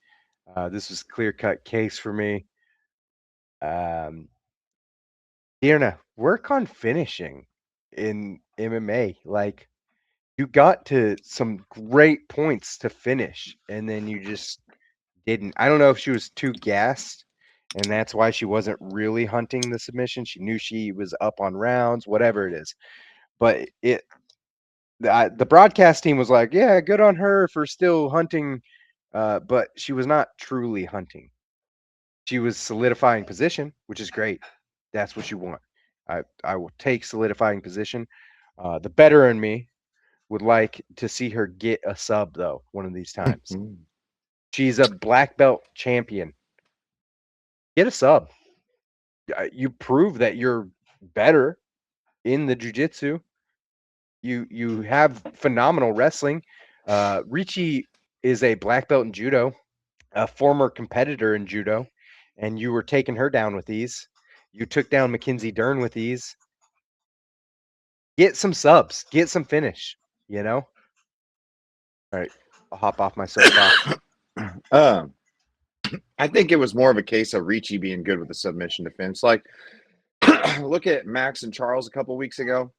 This was clear-cut case for me. Vierna, work on finishing in MMA. Like, you got to some great points to finish, and then you just didn't. I don't know if she was too gassed, and that's why she wasn't really hunting the submission. She knew she was up on rounds, whatever it is. But the broadcast team was like, "Yeah, good on her for still hunting," but she was not truly hunting. She was solidifying position, which is great. That's what you want. I will take solidifying position. The better in me would like to see her get a sub though one of these times. She's a black belt champion. Get a sub. You prove that you're better in the jujitsu. You have phenomenal wrestling. Ricci is a black belt in judo, a former competitor in judo, and you were taking her down with ease. You took down Mackenzie Dern with ease. Get some subs. Get some finish. You know. All right, I'll hop off my soapbox. um, I think it was more of a case of Ricci being good with the submission defense. Like, look at Max and Charles a couple weeks ago.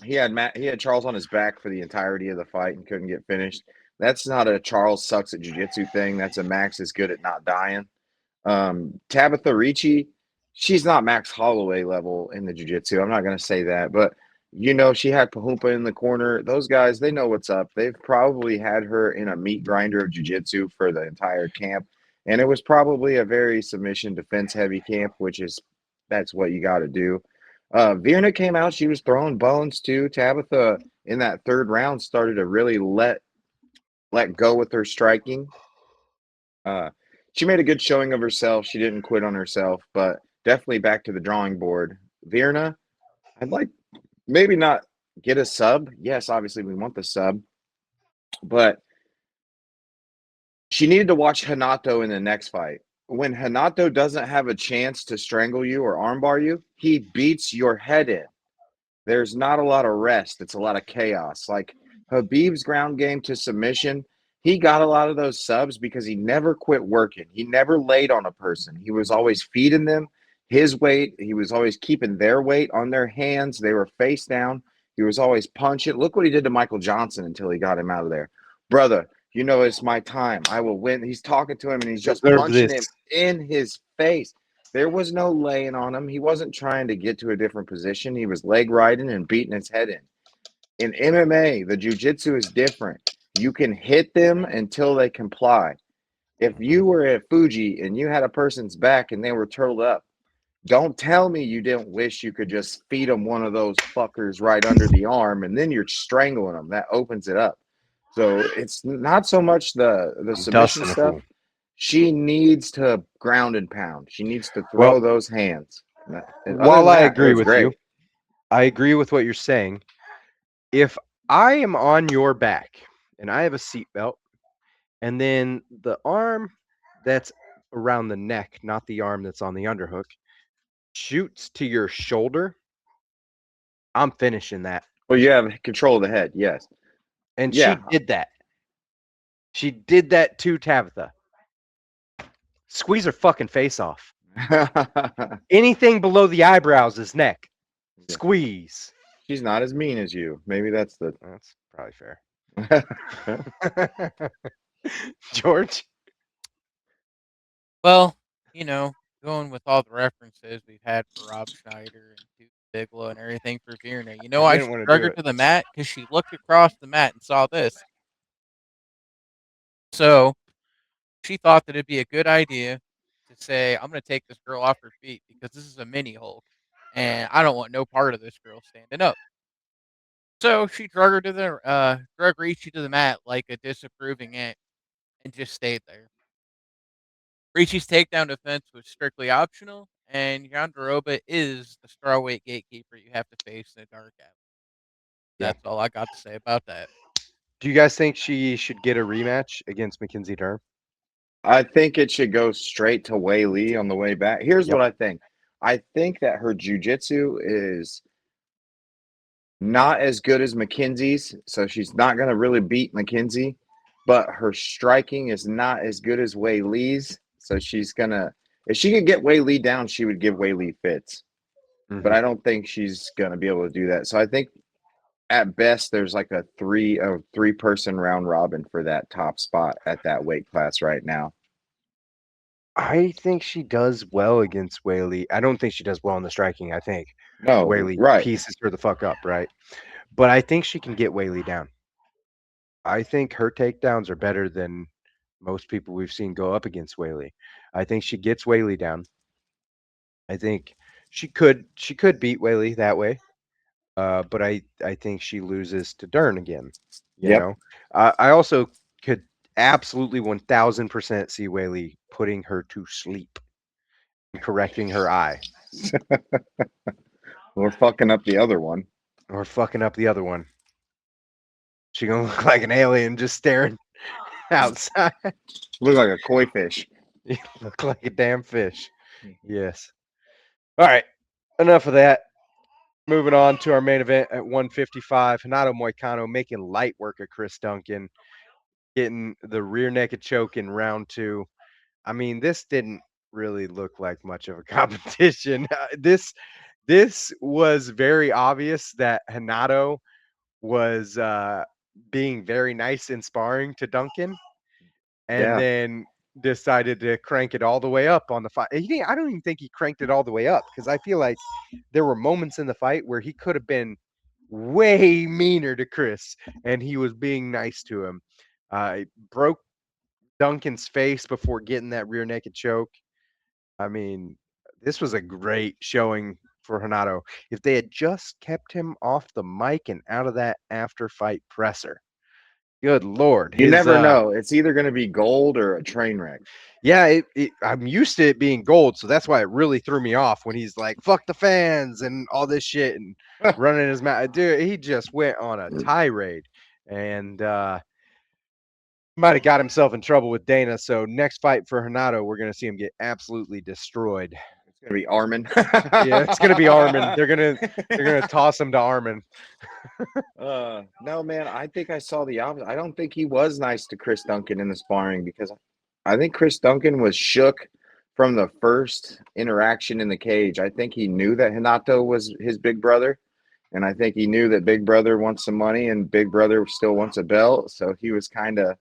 He had Charles on his back for the entirety of the fight and couldn't get finished. That's not a Charles sucks at jiu-jitsu thing. That's a Max is good at not dying. Tabitha Ricci, she's not Max Holloway level in the jiu-jitsu. I'm not going to say that, but she had Pahumpa in the corner. Those guys, they know what's up. They've probably had her in a meat grinder of jiu-jitsu for the entire camp, and it was probably a very submission defense heavy camp, which is that's what you got to do. Virna came out. She was throwing bones too. Tabitha in that third round started to really let go with her striking. Uh, she made a good showing of herself. She didn't quit on herself, but definitely back to the drawing board. Virna, I'd like maybe not get a sub. Yes, obviously we want the sub, but she needed to watch Hanato in the next fight. When Hanato doesn't have a chance to strangle you or armbar you, he beats your head in. There's not a lot of rest. It's a lot of chaos. Like Habib's ground game to submission, he got a lot of those subs because he never quit working. He never laid on a person. He was always feeding them his weight. He was always keeping their weight on their hands. They were face down. He was always punching. Look what he did to Michael Johnson until he got him out of there. Brother, it's my time. I will win. He's talking to him and he's just Deserve punching this. him in his face. There was no laying on him. He wasn't trying to get to a different position. He was leg riding and beating his head in. In MMA, the jiu-jitsu is different. You can hit them until they comply. If you were at Fuji and you had a person's back and they were turtled up, don't tell me you didn't wish you could just feed them one of those fuckers right under the arm and then you're strangling them. That opens it up. So it's not so much the I'm submission dusting a stuff. fool. She needs to ground and pound. She needs to Well, throw those hands. And other while than I that, it agree was with you, great. I agree with what you're saying. If I am on your back and I have a seatbelt, and then the arm that's around the neck, not the arm that's on the underhook, shoots to your shoulder, I'm finishing that. Well, you have control of the head. Yes. And she Yeah. did that. She did that to Tabitha. Squeeze her fucking face off. Yeah. Anything below the eyebrows is neck. Squeeze. She's not as mean as you. Maybe that's the. That's probably fair. George? Well, going with all the references we've had for Rob Schneider and Duke Bigelow and everything for Virna, I I didn't should want to drug do her it. to the mat because she looked across the mat and saw this. So she thought that it'd be a good idea to say, I'm going to take this girl off her feet because this is a mini Hulk. And I don't want no part of this girl standing up. So she drug Ricci to the mat like a disapproving aunt and just stayed there. Ricci's takedown defense was strictly optional, and Yonderoba is the strawweight gatekeeper you have to face in a dark alley. Yeah. That's all I got to say about that. Do you guys think she should get a rematch against Mackenzie Dern? I think it should go straight to Wei Lee on the way back. Here's Yep. what I think. I think that her jujitsu is not as good as McKenzie's, so she's not going to really beat McKenzie. But her striking is not as good as Wei Lee's, so she's gonna. If she could get Wei Lee down, she would give Wei Lee fits. But Mhm. I don't think she's gonna be able to do that. So I think at best there's like a three person round robin for that top spot at that weight class right now. I think she does well against Whaley. I don't think she does well in the striking. I think No, Whaley right. pieces her the fuck up, right? But I think she can get Whaley down. I think her takedowns are better than most people we've seen go up against Whaley. I think she gets Whaley down. I think she could beat Whaley that way. But I think she loses to Dern again. You Yep. know, I also could absolutely 1000% see Whaley putting her to sleep and correcting her eye We're fucking up the other one. or fucking up the other one. She gonna look like an alien just staring outside. Look like a koi fish. You look like a damn fish. Yes. All right, enough of that. Moving on to our main event at 155, Hanato Moicano making light work of Chris Duncan, getting the rear naked choke in round two. I mean, this didn't really look like much of a competition. This was very obvious that Hanato was being very nice in sparring to Duncan, and Yeah. then decided to crank it all the way up on the fight. I don't even think he cranked it all the way up because I feel like there were moments in the fight where he could have been way meaner to Chris, and he was being nice to him. Broke Duncan's face before getting that rear naked choke. I mean, this was a great showing for Hanato. If they had just kept him off the mic and out of that after fight presser, good lord, You his never know. It's either going to be gold or a train wreck. yeah, I'm used to it being gold, so that's why it really threw me off when he's like, "Fuck the fans" and all this shit and running his mouth. Dude, he just went on a tirade and might have got himself in trouble with Dana. So next fight for Hanato, we're gonna see him get absolutely destroyed. It's going to be Armin. Yeah, it's gonna be Armin. They're gonna toss him to Armin. No, man, I think I saw the opposite. I don't think he was nice to Chris Duncan in the sparring because I think Chris Duncan was shook from the first interaction in the cage. I think he knew that Hinato was his big brother, and I think he knew that Big Brother wants some money and Big Brother still wants a belt. So he was kind of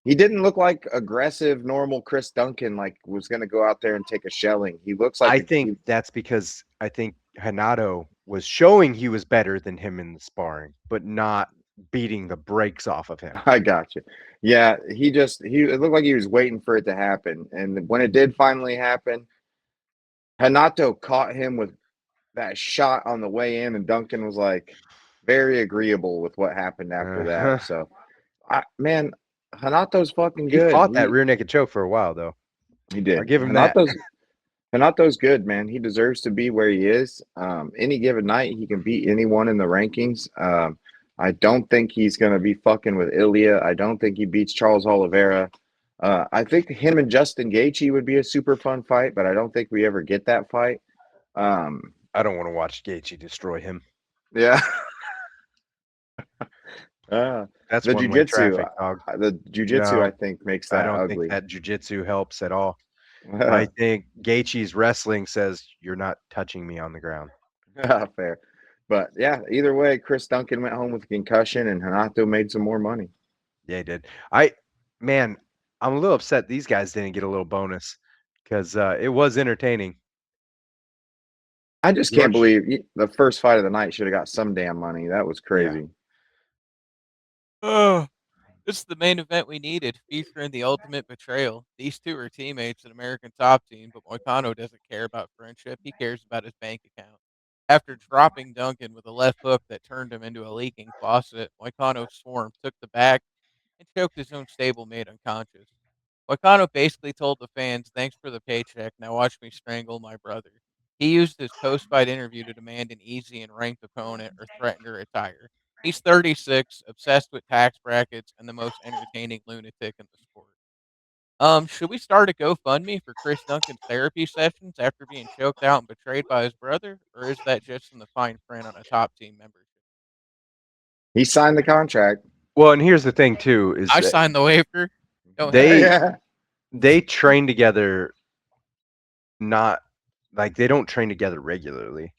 he didn't look like aggressive, normal Chris Duncan, like was going to go out there and take a shelling. He looks like I think he, that's because I think Hanato was showing he was better than him in the sparring, but not beating the brakes off of him. I got you. Yeah, he it looked like he was waiting for it to happen. And when it did finally happen, Hanato caught him with that shot on the way in, and Duncan was like very agreeable with what happened after Uh-huh. that. So man, Hanato's fucking He good. fought that rear naked choke for a while, though. He I'll did. give him that. Hanato's good, man. He deserves to be where he is. Any given night, he can beat anyone in the rankings. I don't think he's going to be fucking with Ilya. I don't think he beats Charles Oliveira. I think him and Justin Gaethje would be a super fun fight, but I don't think we ever get that fight. Um, I don't want to watch Gaethje destroy him. yeah. uh, That's the one-way jujitsu, traffic, dog. the jujitsu, No, I think makes I that don't think ugly. that jujitsu helps at all. I think Gaethje's wrestling says, "You're not touching me on the ground." Fair. But yeah, either way, Chris Duncan went home with a concussion, and Hanato made some more money. Yeah, he did. Man, I'm a little upset these guys didn't get a little bonus because it was entertaining. I just can't George, believe the first fight of the night should have got some damn money. That was yeah, crazy. Oh, this is the main event we needed, featuring the ultimate betrayal. These two are teammates at American Top Team, but Moicano doesn't care about friendship. He cares about his bank account. After dropping Duncan with a left hook that turned him into a leaking faucet, Moicano swarmed, took the back, and choked his own stablemate unconscious. Moicano basically told the fans, "Thanks for the paycheck. Now watch me strangle my brother." He used his post-fight interview to demand an easy and ranked opponent or threaten to retire. He's 36, obsessed with tax brackets, and the most entertaining lunatic in the sport. Should we start a GoFundMe for Chris Duncan's therapy sessions after being choked out and betrayed by his brother, or is that just in the fine print on a top team membership? He signed the contract. well, and here's the thing too is I that signed the waiver. Go ahead. they Yeah. they train together, not like they don't train together regularly.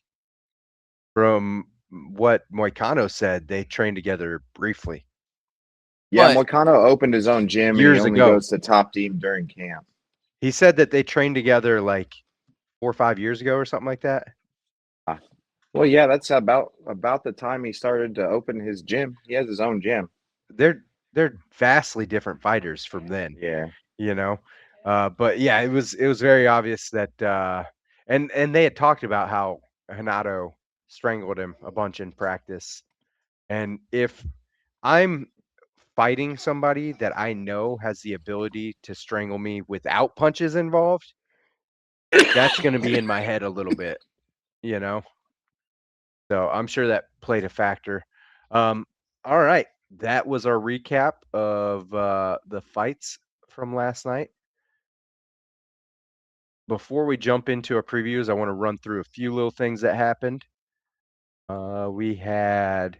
From what Moicano said, they train together briefly Yeah, But Moicano opened his own gym and he years only ago. goes to top team during camp. He said that they trained together like 4 or 5 years ago or something like that. Ah, well, yeah, that's about the time he started to open his gym. He has his own gym. They're vastly different fighters from then, Yeah. you know. But yeah, it was very obvious that and they had talked about how Hanato strangled him a bunch in practice. And if I'm fighting somebody that I know has the ability to strangle me without punches involved, that's going to be in my head a little bit, you know. So I'm sure that played a factor. Um, all right, that was our recap of the fights from last night. before we jump into our previews, I want to run through a few little things that happened. We had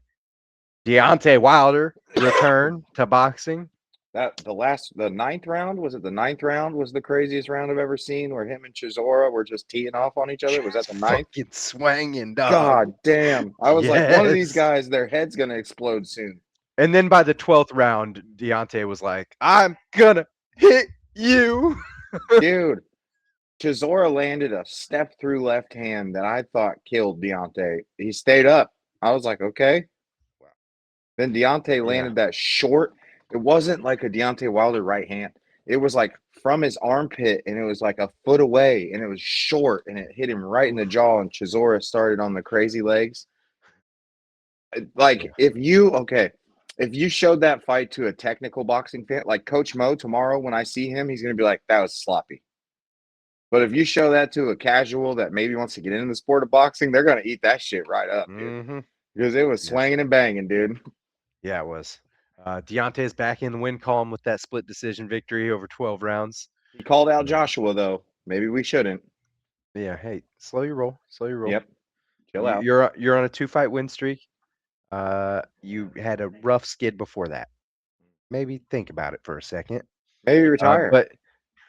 Deontay Wilder return to boxing. The ninth round, was it the ninth round was the craziest round I've ever seen where him and Chisora were just teeing off on each other? Was that Just the ninth? fucking swanging, dog. God damn. I was like, one of these Yes. guys, their head's gonna explode soon. And then by the 12th round, Deontay was like, I'm gonna hit you. Dude, Chisora landed a step through left hand that I thought killed Deontay. He stayed up. I was like, okay. Then Deontay Yeah. landed that short. It wasn't like a Deontay Wilder right hand. It was like from his armpit, and it was like a foot away, and it was short, and it hit him right in the Oof. jaw. And Chisora started on the crazy legs. Yeah. Like if you showed that fight to a technical boxing fan, like Coach Mo tomorrow, when I see him, he's gonna be like, "That was sloppy." But if you show that to a casual that maybe wants to get into the sport of boxing, they're gonna eat that shit right up, dude, Mm-hmm. because it was Yes. swinging and banging, dude. Yeah, it was. Deontay's back in the win column with that split decision victory over 12 rounds. He called out Um, Joshua though. Maybe we shouldn't. yeah, hey, slow your roll. Slow your roll. Yep, chill You, out. you're on a 2-fight win streak. You had a rough skid before that. Maybe think about it for a second. Maybe retire. But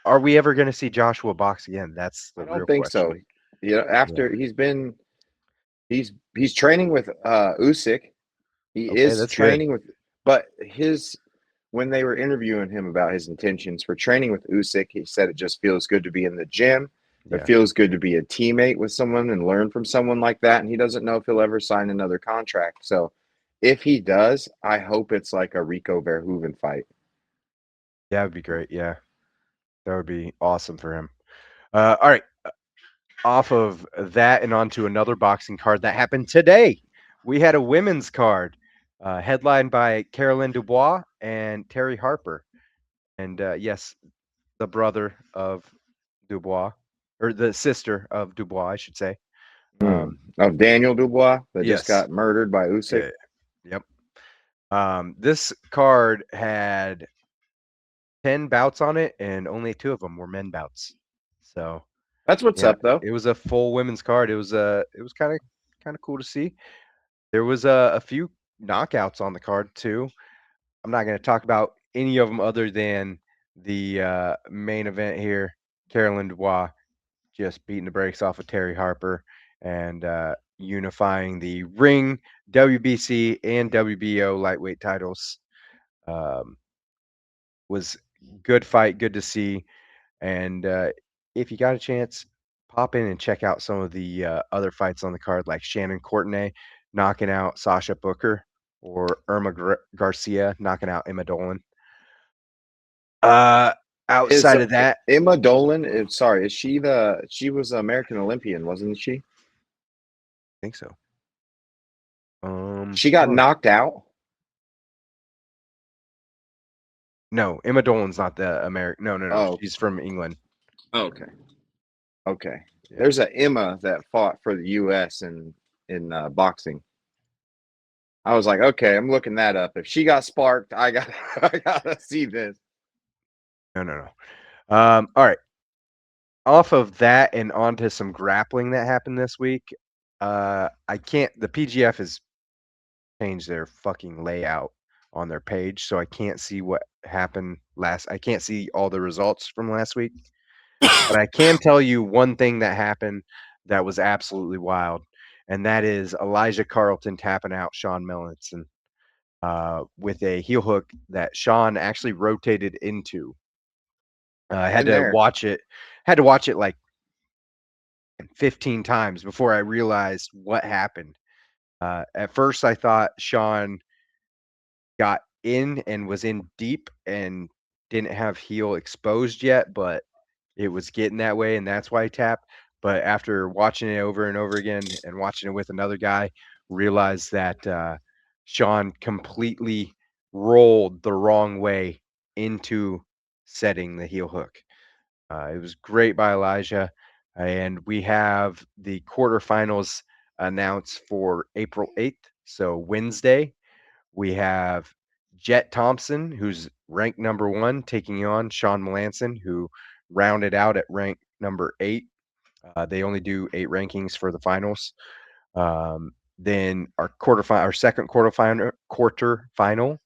are we ever going to see Joshua box again? That's the I don't real think so. question. You know, Yeah. after he's training with Usyk. He Okay, is that's good. training with, but his when they were interviewing him about his intentions for training with Usyk, he said it just feels good to be in the gym. It Yeah. feels good to be a teammate with someone and learn from someone like that. And he doesn't know if he'll ever sign another contract. So if he does, I hope it's like a Rico Verhoeven fight. That would be great. Yeah. That would be awesome for him. All right. Off of that and onto another boxing card that happened today. We had a women's card headlined by Carolyn Dubois and Terry Harper. And yes, the brother of Dubois, or the sister of Dubois, I should say. Hmm. Of Daniel Dubois that just Yes. got murdered by Usyk. Yeah. Yep. This card had 10 bouts on it, and only 2 of them were men bouts. So That's what's yeah, up though. it was a full women's card. It was kind of cool to see. There was a few knockouts on the card too. I'm not going to talk about any of them other than the main event here. Carolyn Dubois just beating the brakes off of Terry Harper and unifying the ring, WBC, and WBO lightweight titles. Um, was good fight, good to see. And if you got a chance, pop in and check out some of the other fights on the card, like Shannon Courtenay knocking out Sasha Booker or Irma Garcia knocking out Emma Dolan. Uh, Is outside of that, Emma Dolan? Sorry, is she was an American Olympian, wasn't she? I think so. She Hold got on. knocked out. No, Emma Dolan's not the American. No, no, no. Oh, She's from England. okay. Okay. Yeah. There's a Emma that fought for the U.S. in boxing. I was like, okay, I'm looking that up. If she got sparked, I gotta see this. No, no, no. All right. Off of that and onto some grappling that happened this week. I can't. The PGF has changed their fucking layout on their page, so I can't see what happened last. I can't see all the results from last week, but I can tell you one thing that happened that was absolutely wild, and that is Elijah Carlton tapping out Sean Millinson with a heel hook that Sean actually rotated into. I had Been to there. watch it. Had to watch it like 15 times before I realized what happened. At first, I thought Sean got in and was in deep and didn't have heel exposed yet, but it was getting that way, and that's why he tapped. But after watching it over and over again and watching it with another guy, realized that Sean completely rolled the wrong way into setting the heel hook. It was great by Elijah, and we have the quarterfinals announced for April 8th, so Wednesday. We have Jet Thompson, who's ranked number 1, taking on Sean Melanson, who rounded out at rank number 8. They only do 8 rankings for the finals. Then our second quarter final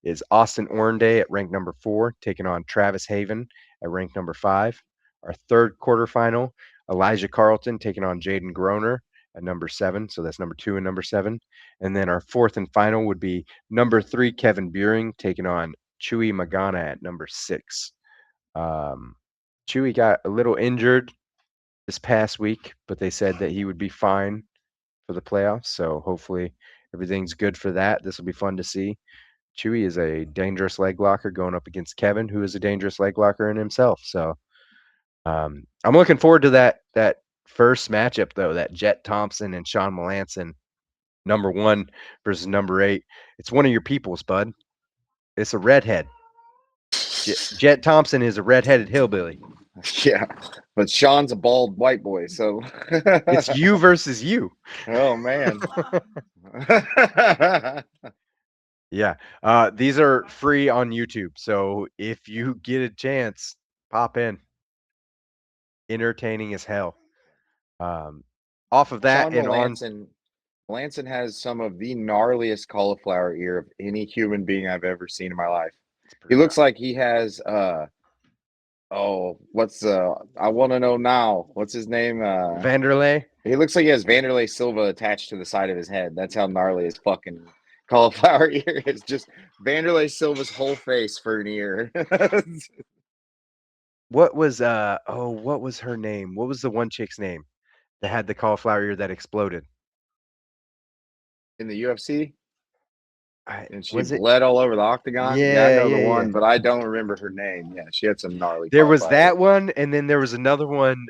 is Austin Ornday at rank number 4, taking on Travis Haven at rank number 5. Our third quarterfinal, Elijah Carlton taking on Jaden Groner at number 7. So that's number 2 and number 7. And then our fourth and final would be number 3, Kevin Buring taking on Chewy Magana at number 6. Chewy got a little injured this past week, but they said that he would be fine for the playoffs. So hopefully everything's good for that. This will be fun to see. Chewy is a dangerous leg blocker going up against Kevin, who is a dangerous leg blocker in himself. So I'm looking forward to that first matchup though. That Jet Thompson and Sean Melanson, number 1 versus number 8. It's one of your peoples, bud. It's a redhead. Jet Thompson is a redheaded hillbilly. Yeah, but Sean's a bald white boy, so It's you versus you. oh man. Yeah. These are free on YouTube. So if you get a chance, pop in. Entertaining as hell. Off of that Sean and on. Melanson has some of the gnarliest cauliflower ear of any human being I've ever seen in my life. It's He pretty looks rough. like he has what's I want to know now. What's his name? Vanderlei. He looks like he has Vanderlei Silva attached to the side of his head. That's how gnarly his fucking cauliflower ear is. Just Vanderlei Silva's whole face for an ear. What was what was her name? What was the one chick's name that had the cauliflower ear that exploded? In the UFC, and she Was it? bled all over the octagon. Yeah, I Yeah, know the yeah, yeah. one, but I don't remember her name. Yeah, she had some gnarly There was cauliflower ear. that one, and then there was another one.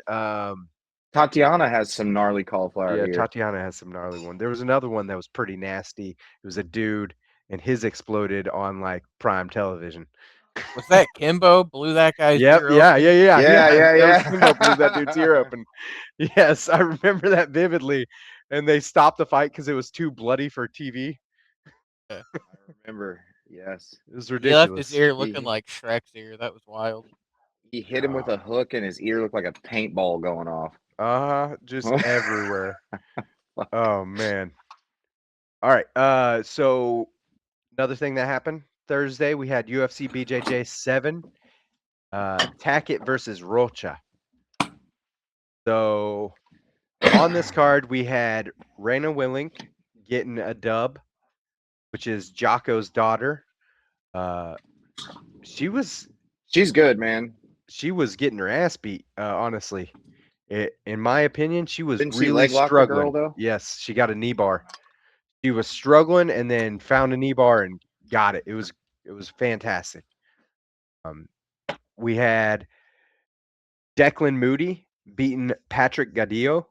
Tatiana has some gnarly cauliflower Yeah, ear. Tatiana has some gnarly one. There was another one that was pretty nasty. It was a dude, and his exploded on like prime television. Was that Kimbo blew that guy's Yep. ear Yeah. open? Yeah. Yeah. Yeah, Yeah. yeah, That was Kimbo blew that dude's ear yeah. open. Yes, I remember that vividly. And they stopped the fight because it was too bloody for TV. Yeah. I remember. Yes, It was He left his ridiculous. ear looking he like Shrek's ear. That was wild. he hit him with a hook, and his ear looked like a paintball going off. Just everywhere. Oh man. All right. So another thing that happened Thursday, we had UFC BJJ 7, Tackett versus Rocha. So on this card, we had Raina Willink getting a dub, which is Jocko's daughter. She was She's good, man. getting her ass beat. Honestly, in my opinion, she was Didn't she really leg lock the girl struggling. though? Yes, she got a knee bar. She was struggling and then found a knee bar and got it. It was fantastic. We had Declan Moody beating Patrick Gadillo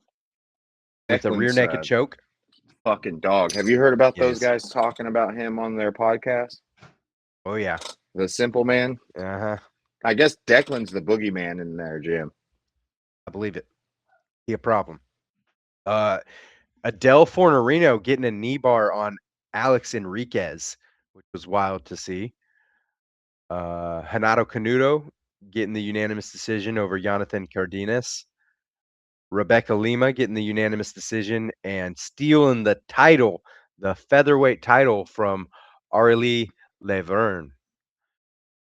with a rear Declan's naked choke. fucking dog. Have you heard about those Yes. guys talking about him on their podcast? Oh yeah. The Simple Man. Uh-huh. I guess Declan's the boogeyman in there, Jim. I believe it. Be a problem. Adele Fornerino getting a knee bar on Alex Enriquez, which was wild to see. Hanato Canuto getting the unanimous decision over Jonathan Cardenas. Rebecca Lima getting the unanimous decision and stealing the title, the featherweight title from Arlie Leverne.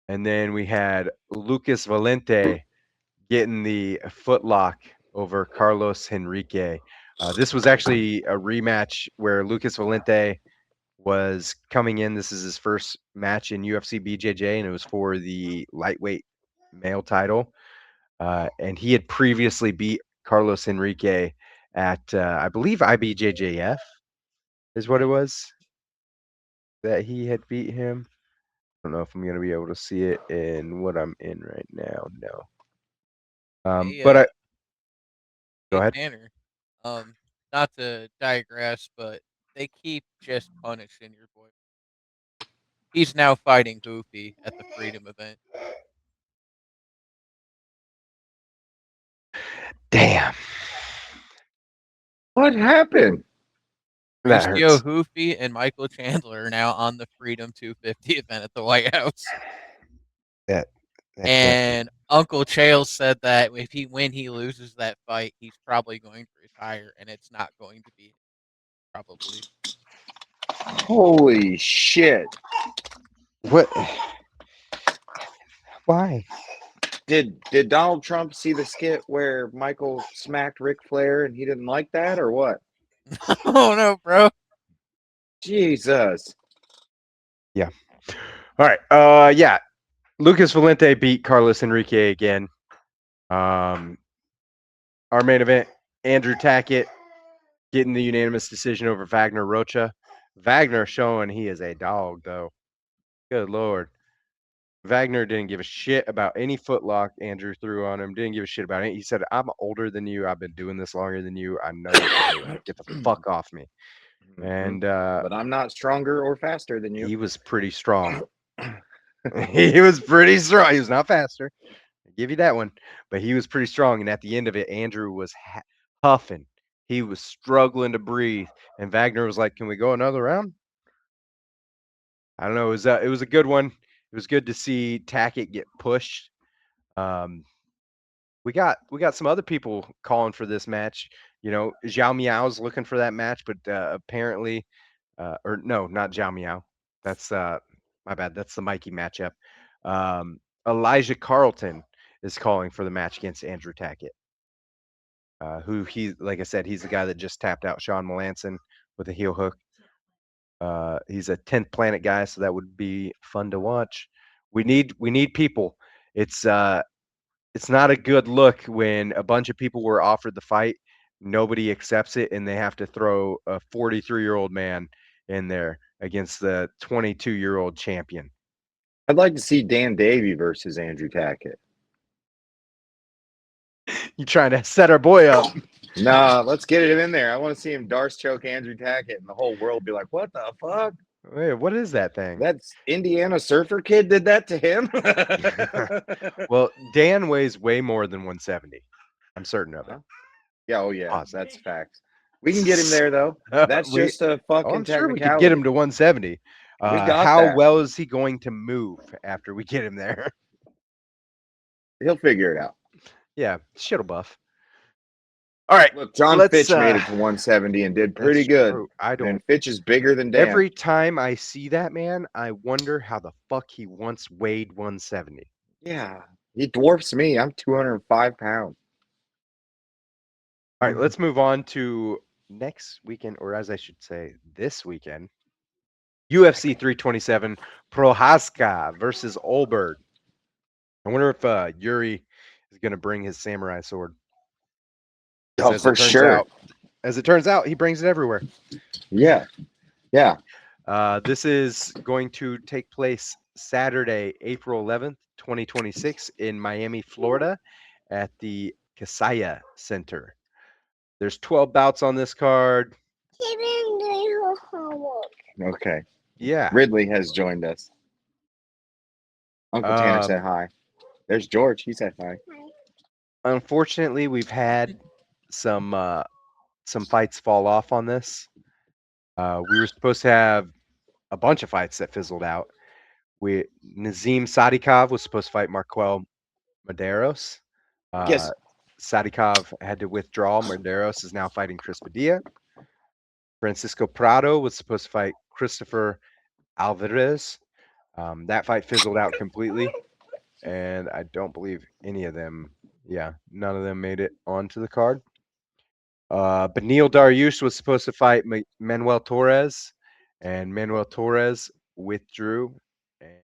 And then we had Lucas Valente getting the footlock over Carlos Henrique. This was actually a rematch where Lucas Valente was coming in. This is his first match in UFC BJJ, and it was for the lightweight male title. And he had previously beat Carlos Henrique at, I believe, IBJJF is what it was that he had beat him. I don't know if I'm going to be able to see it in what I'm in right now. No. Hey, But go hey ahead. Tanner. Not to digress, but they keep just punishing your boy. He's now fighting Goofy at the Freedom event. Damn. What happened? That Lucio hurts. Hoofy and Michael Chandler are now on the Freedom 250 event at the White House. That That can't be. And Uncle Chael said that if he loses that fight, he's probably going to retire, and it's not going to be probably. Holy shit! What? Why? Did Donald Trump see the skit where Michael smacked Ric Flair and he didn't like that, or what? Oh no, bro! Jesus! Yeah. All right. Yeah. Lucas Valente beat Carlos Enrique again. Our main event, Andrew Tackett getting the unanimous decision over Wagner Rocha. Wagner showing he is a dog, though. Good Lord. Wagner didn't give a shit about any footlock Andrew threw on him. Didn't give a shit about it. He said, I'm older than you. I've been doing this longer than you. I know what we're doing. Get the fuck off me. Mhm. And But I'm not stronger or faster than you. he was pretty strong. He was pretty strong. He was not faster. I give you that one. But he was pretty strong. And at the end of it, Andrew was huffing. He was struggling to breathe. And Wagner was like, "Can we go another round?" I don't know. It was a good one. It was good to see Tackett get pushed. Um, we got some other people calling for this match. You know, Zhao Miao's looking for that match, but apparently, or no, not Zhao Miao. That's my bad. That's the Mikey matchup. Elijah Carlton is calling for the match against Andrew Tackett, who he, like I said, he's the guy that just tapped out Sean Melanson with a heel hook. He's a 10th planet guy, so that would be fun to watch. We need people. It's it's not a good look when a bunch of people were offered the fight, nobody accepts it, and they have to throw a 43-year-old man in there against the 22-year-old champion. I'd like to see Dan Davey versus Andrew Tackett. You trying to set our boy up? Nah, let's get him in there. I want to see him Darce choke Andrew Tackett, and the whole world be like, "What the fuck? Wait, what is that thing? That's Indiana Surfer Kid did that to him." Well, Dan weighs way more than 170. I'm certain of it. Huh? Yeah, oh yeah, Awesome. that's facts. We can get him there though. That's we, just a oh, fucking I'm sure we could get him technicality. to 170. We got How that. well is he going to move after we get him there? He'll figure it out. Yeah, shit'll buff. All right, Look, John let's. Fitch made it to 170 and did pretty That's good. true. I don't. And Fitch is bigger than Dan. Every time I see that man, I wonder how the fuck he once weighed 170. Yeah, he dwarfs me. I'm 205 pounds. All right, let's move on to next weekend, or as I should say, this weekend. UFC 327, Prohaska versus Olberg. I wonder if Yuri is going to bring his samurai sword. 'Cause Oh, for sure. as it turns out, he brings it everywhere. Yeah, yeah. This is going to take place Saturday, April 11th, 2026 in Miami, Florida at the Kasaya Center. There's 12 bouts on this card. Okay. Yeah. Ridley has joined us. Uncle Tanner said hi. There's George. He said hi. Unfortunately, we've had some fights fall off on this. We were supposed to have a bunch of fights that fizzled out. Nazim Sadikov was supposed to fight Marquel Medeiros. Yes. Sadikov had to withdraw. Medeiros is now fighting Chris Padilla. Francisco Prado was supposed to fight Christopher Alvarez. That fight fizzled out completely, and I don't believe any of them. Yeah, none of them made it onto the card. Benil Dariush was supposed to fight Manuel Torres, and Manuel Torres withdrew.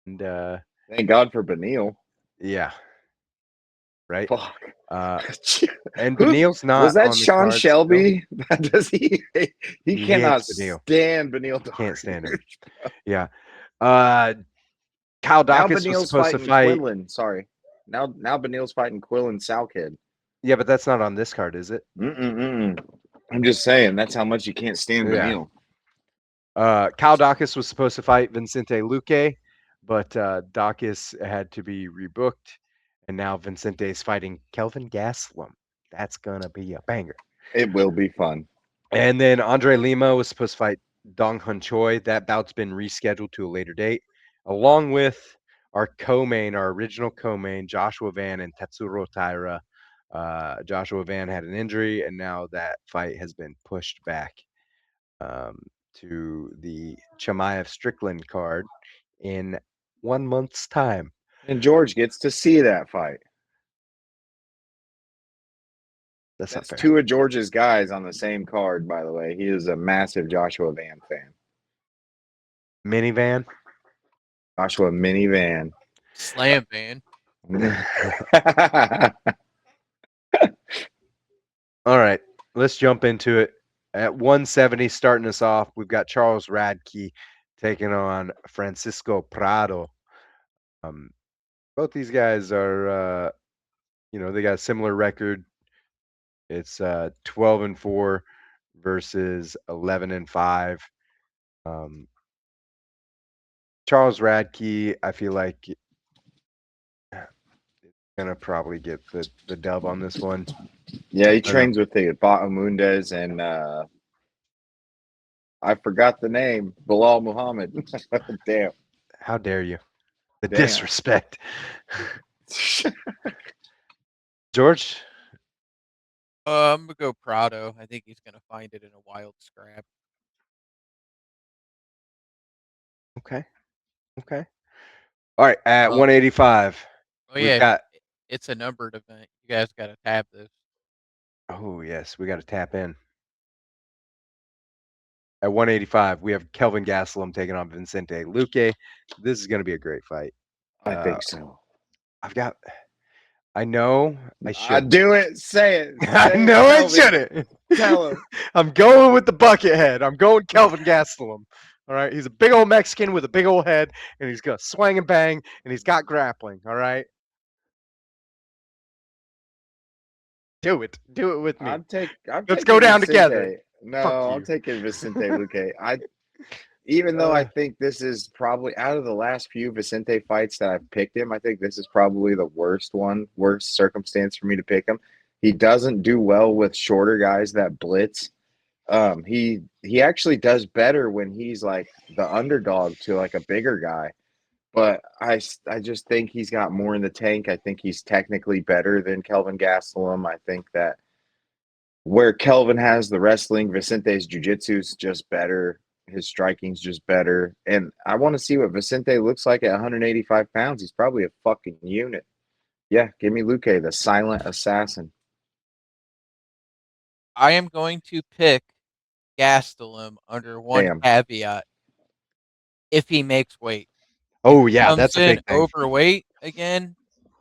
And Thank God for Benil. yeah, right. Fuck. And Who Benil's was not that? on the Sean card still. Shelby? Does he? He He cannot hates Benil. stand Benil. Can't stand him. Dariush. Yeah. Kyle Now Dawkins was Benil's supposed to fighting fight. Quinlan. Sorry. Now Benil's fighting Quinlan Salkid. Yeah, but that's not on this card, is it? Mm-mm-mm. I'm just saying that's how much you can't stand Yeah. Benil. Kyle Dawkins was supposed to fight Vincente Luque, but Dawkins had to be rebooked, and now Vincente is fighting Kelvin Gastelum. That's gonna be a banger. It will be fun. And then Andre Lima was supposed to fight Dong Hun Choi. That bout's been rescheduled to a later date, along with our co-main, our original co-main, Joshua Van and Tetsuro Taira. Joshua Van had an injury, and now that fight has been pushed back um, to the Chimaev Strickland card in 1 month's time. And George gets to see that fight. That's not That's fair. two of George's guys on the same card, by the way. He is a massive Joshua Van fan. Minivan. Joshua Minivan. Slam van. All right, let's jump into it. At 170, starting us off, we've got Charles Radke taking on Francisco Prado. Both these guys are, they got a similar record. It's 12-4 versus 11-5. Charles Radke, I feel like gonna probably get the dub on this one. Yeah, he I don't know. trains with the Bahamundez and I forgot the name. Bilal Muhammad. Damn. How dare you? The Damn. disrespect. George? I'm gonna go Prado. I think he's gonna find it in a wild scrap. Okay. All right, at Um, 185, oh we've yeah, got it's a numbered event. You guys gotta tap this. oh yes, we got to tap in. At 185, we have Kelvin Gastelum taking on Vicente Luque. This is going to be a great fight. I Uh, think so. I know I I shouldn't. do it. Say it. I Say it, know I Kelvin. shouldn't. Tell him. I'm going with the bucket head. I'm going Kelvin Gastelum. All right, he's a big old Mexican with a big old head, and he's gonna swing and bang, and he's got grappling. All right, do it with me. I'm Let's go taking down together. Vicente. Fuck No, I'm you. taking Vicente Luque. Even though I Uh, think this is probably out of the last few Vicente fights that I've picked him, I think this is probably the worst circumstance for me to pick him. He doesn't do well with shorter guys that blitz. He actually does better when he's like the underdog to like a bigger guy. But I just think he's got more in the tank. I think he's technically better than Kelvin Gastelum. I think that where Kelvin has the wrestling, Vicente's jiu-jitsu's just better. His striking's just better. And I want to see what Vicente looks like at 185 pounds. He's probably a fucking unit. Yeah, give me Luque, the silent assassin. I am going to pick Gastelum under one Damn. caveat: if he makes weight. If oh he yeah, comes that's a in big thing. overweight again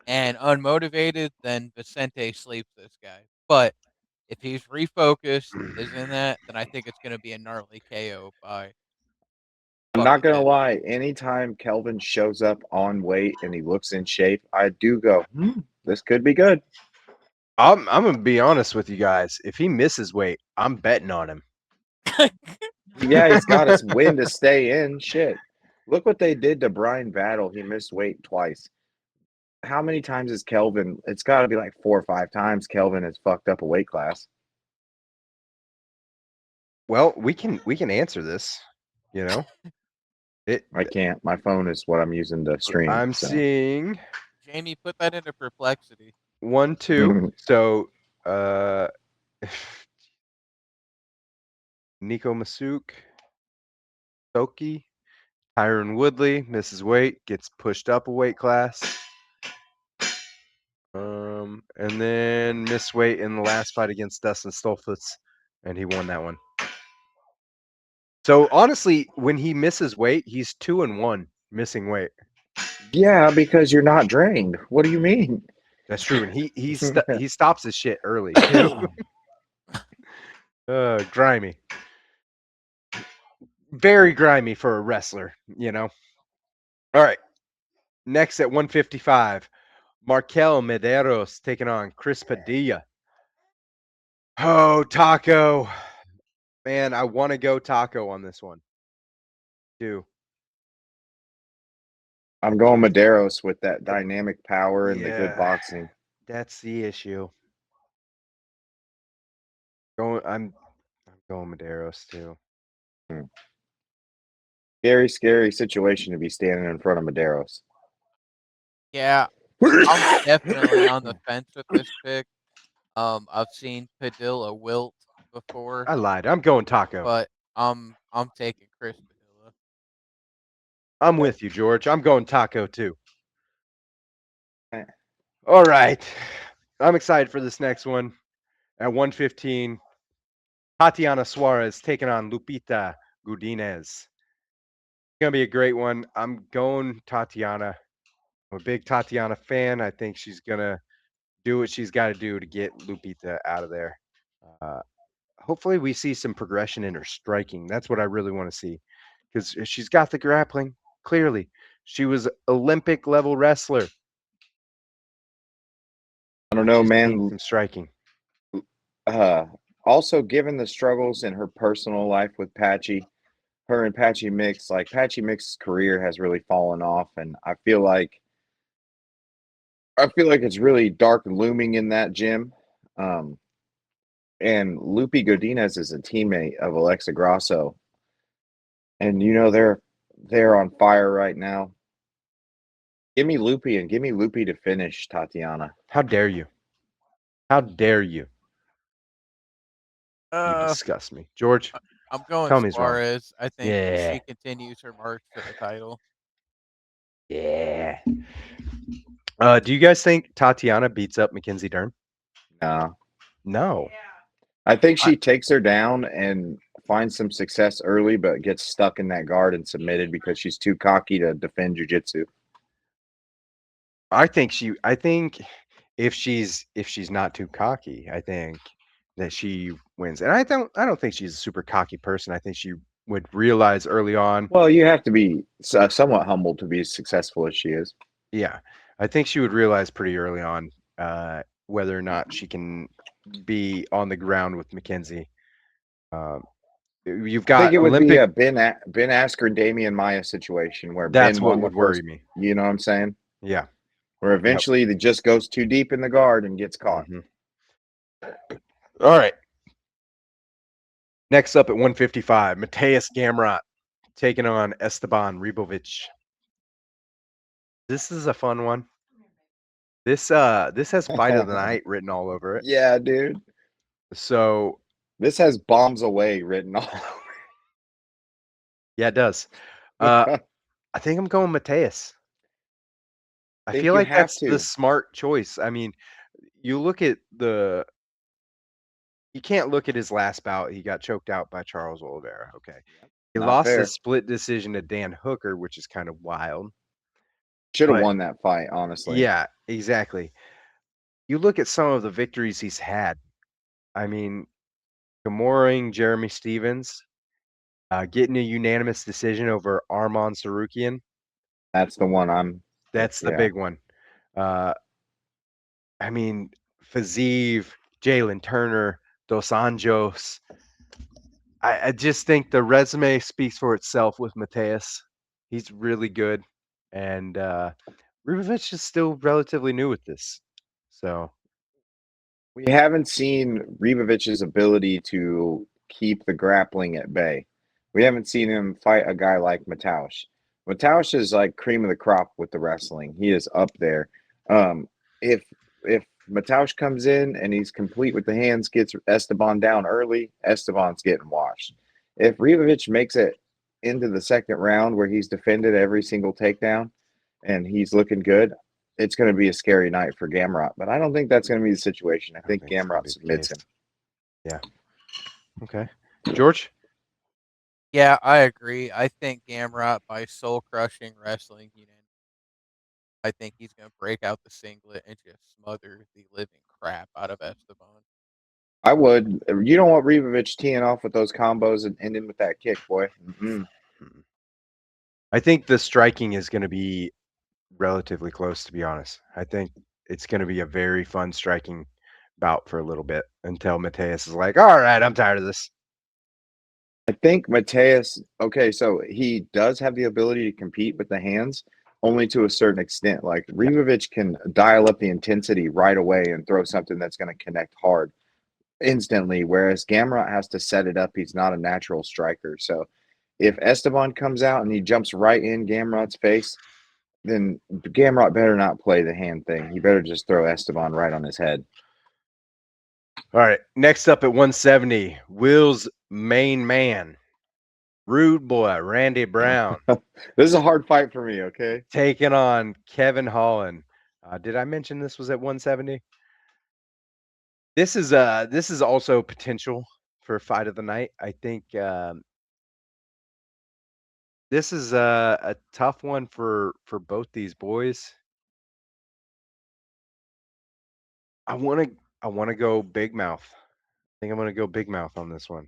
and unmotivated, then Vicente sleeps this guy. But if he's refocused, is in that, then I think it's going to be a gnarly KO by I'm not gonna Buckethead. lie, anytime Kelvin shows up on weight and he looks in shape, I do go, this could be good. I'm gonna be honest with you guys. If he misses weight, I'm betting on him. Yeah, he's got his win to stay in. Shit. Look what they did to Brian Battle. He missed weight twice. How many times is Kelvin? It's got to be like 4 or 5 times Kelvin has fucked up a weight class. Well, we can answer this. You know, it. I can't. My phone is what I'm using to stream. I'm So seeing Jamie, put that into perplexity. 1, 2. So, Nico Masuk, Soki, Tyron Woodley misses weight, gets pushed up a weight class. And then missed weight in the last fight against Dustin Stolfitz, and he won that one. So honestly, when he misses weight, he's 2-1 missing weight. yeah, because you're not drained. What do you mean? That's true, and he stops his shit early too. Grimy, very grimy for a wrestler, you know. All right, next at 155, Markel Medeiros taking on Chris Padilla. Oh, Taco. Man, I want to go Taco on this one. Too. I'm going Medeiros with that dynamic power and the good Yeah, boxing. that's the issue. I'm going Medeiros too. Scary, scary situation to be standing in front of Medeiros. Yeah, I'm definitely on the fence with this pick. I've seen Padilla wilt before, I lied. I'm going taco. but I'm taking Chris Padilla. I'm with you, George. I'm going taco too. Eh, All right. I'm excited for this next one. At 115, Tatiana Suarez taking on Lupita Godinez. It's gonna be a great one. I'm going Tatiana. I'm a big Tatiana fan. I think she's gonna do what she's got to do to get Lupita out of there. Uh, Hopefully, we see some progression in her striking. That's what I really want to see because she's got the grappling. Clearly, she was Olympic level wrestler. I don't We know, just need man. some striking. Uh, Also, given the struggles in her personal life with Patchy, her and Patchy Mix, like Patchy Mix's career has really fallen off, and I feel like it's really dark looming in that gym. Um, and Lupe Godinez is a teammate of Alexa Grasso, and they're on fire right now. Give me Lupe and give me Lupe to finish Tatiana. How dare you? How dare you? You Uh, disgust me, George. I'm going Tell me he's wrong. Suarez. I think Yeah, she continues her march to the title. yeah. Do you guys think Tatiana beats up Mackenzie Dern? No, No. I think I, she takes her down and finds some success early, but gets stuck in that guard and submitted because she's too cocky to defend jujitsu. I think she. I think if she's not too cocky, I think that she wins. And I don't think she's a super cocky person. I think she would realize early on. Well, you have to be somewhat humble to be as successful as she is. Yeah, I think she would realize pretty early on whether or not she can be on the ground with Mackenzie. Um, you've I think got it would be Olympic. a Ben Askren, Damian Maya situation where That's Ben what won the would worry first. me. You know what I'm saying? Yeah. Where Yep. eventually it just goes too deep in the guard and gets caught. Hmm. All right. Next up at 155, Mateus Gamrot taking on Esteban Ribovic. This is a fun one. This has fight of the night written all over it. Yeah, dude. So This has bombs away written all yeah, it does. over. Uh, I think I'm going Mateus. I Think feel you like have that's the to. smart choice. I mean, you look at the you can't look at his last bout. He got choked out by Charles Oliveira. Okay. He Not lost a fair. split decision to Dan Hooker, which is kind of wild. Should have But won that fight, honestly. yeah, exactly. You look at some of the victories he's had. I mean, Gamoring Jeremy Stevens, getting a unanimous decision over Arman Sarukian. That's the one I'm. That's the Yeah. big one. Uh, I mean, Fazeev, Jalen Turner, Dos Anjos. I just think the resume speaks for itself with Mateus. He's really good. And Rubovic is still relatively new with this. So, We haven't seen Ribovic's ability to keep the grappling at bay. We haven't seen him fight a guy like Mataush. Mataush is like cream of the crop with the wrestling. He is up there. Um, if if Mataush comes in and he's complete with the hands, gets Esteban down early, Esteban's getting washed. If Ribovic makes it into the second round where he's defended every single takedown and he's looking good, it's going to be a scary night for Gamrot. But I don't think that's going to be the situation. I I don't think think it's going Gamrot to be the submits case. him. Yeah. Okay. George? Yeah, I agree. I think Gamrot by soul crushing wrestling, I think he's gonna break out the singlet and just smother the living crap out of Esteban. I would. You don't want Ribovic teeing off with those combos and ending with that kick, boy. Mm-mm. Mm. I think the striking is going to be relatively close, to be honest. I think it's going to be a very fun striking bout for a little bit until Mateus is like, all right, I'm tired of this. I think Mateus, okay, so he does have the ability to compete with the hands only to a certain extent. Like Yeah. Ribovic can dial up the intensity right away and throw something that's going to connect hard instantly, whereas Gamrot has to set it up. He's not a natural striker. So if Esteban comes out and he jumps right in Gamrot's face, then Gamrot better not play the hand thing. He better just throw Esteban right on his head. All right. Next up at 170, Will's main man, Rude Boy, Randy Brown, This is a hard fight for me, okay? taking on Kevin Holland. Did I mention this was at 170? This is also potential for fight of the night. I think this is a tough one for both these boys. I want to go Big Mouth. I think I'm going to go Big Mouth on this one.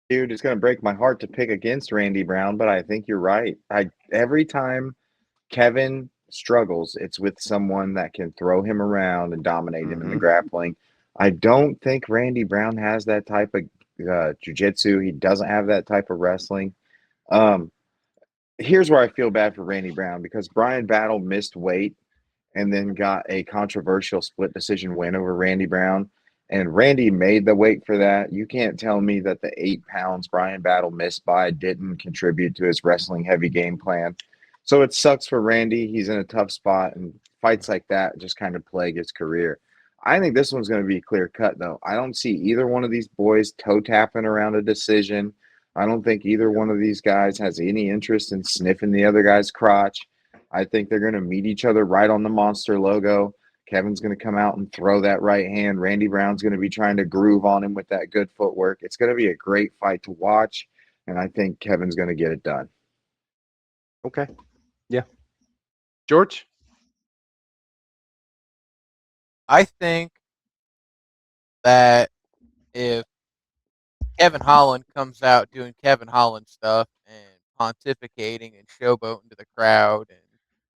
Dude, it's gonna break my heart to pick against Randy Brown, but I think you're right. Every time Kevin struggles, it's with someone that can throw him around and dominate him in the Mhm. grappling. I don't think Randy Brown has that type of jujitsu. He doesn't have that type of wrestling. Um, Here's where I feel bad for Randy Brown because Brian Battle missed weight and then got a controversial split decision win over Randy Brown. And Randy made the weight for that. You can't tell me that the 8 pounds Brian Battle missed by didn't contribute to his wrestling heavy game plan. So it sucks for Randy. He's in a tough spot, and fights like that just kind of plague his career. I think this one's going to be clear cut, though. I don't see either one of these boys toe tapping around a decision. I don't think either one of these guys has any interest in sniffing the other guy's crotch. I think they're going to meet each other right on the monster logo. Kevin's going to come out and throw that right hand. Randy Brown's going to be trying to groove on him with that good footwork. It's going to be a great fight to watch, and I think Kevin's going to get it done. Okay. Yeah. George? I think that if Kevin Holland comes out doing Kevin Holland stuff and pontificating and showboating to the crowd and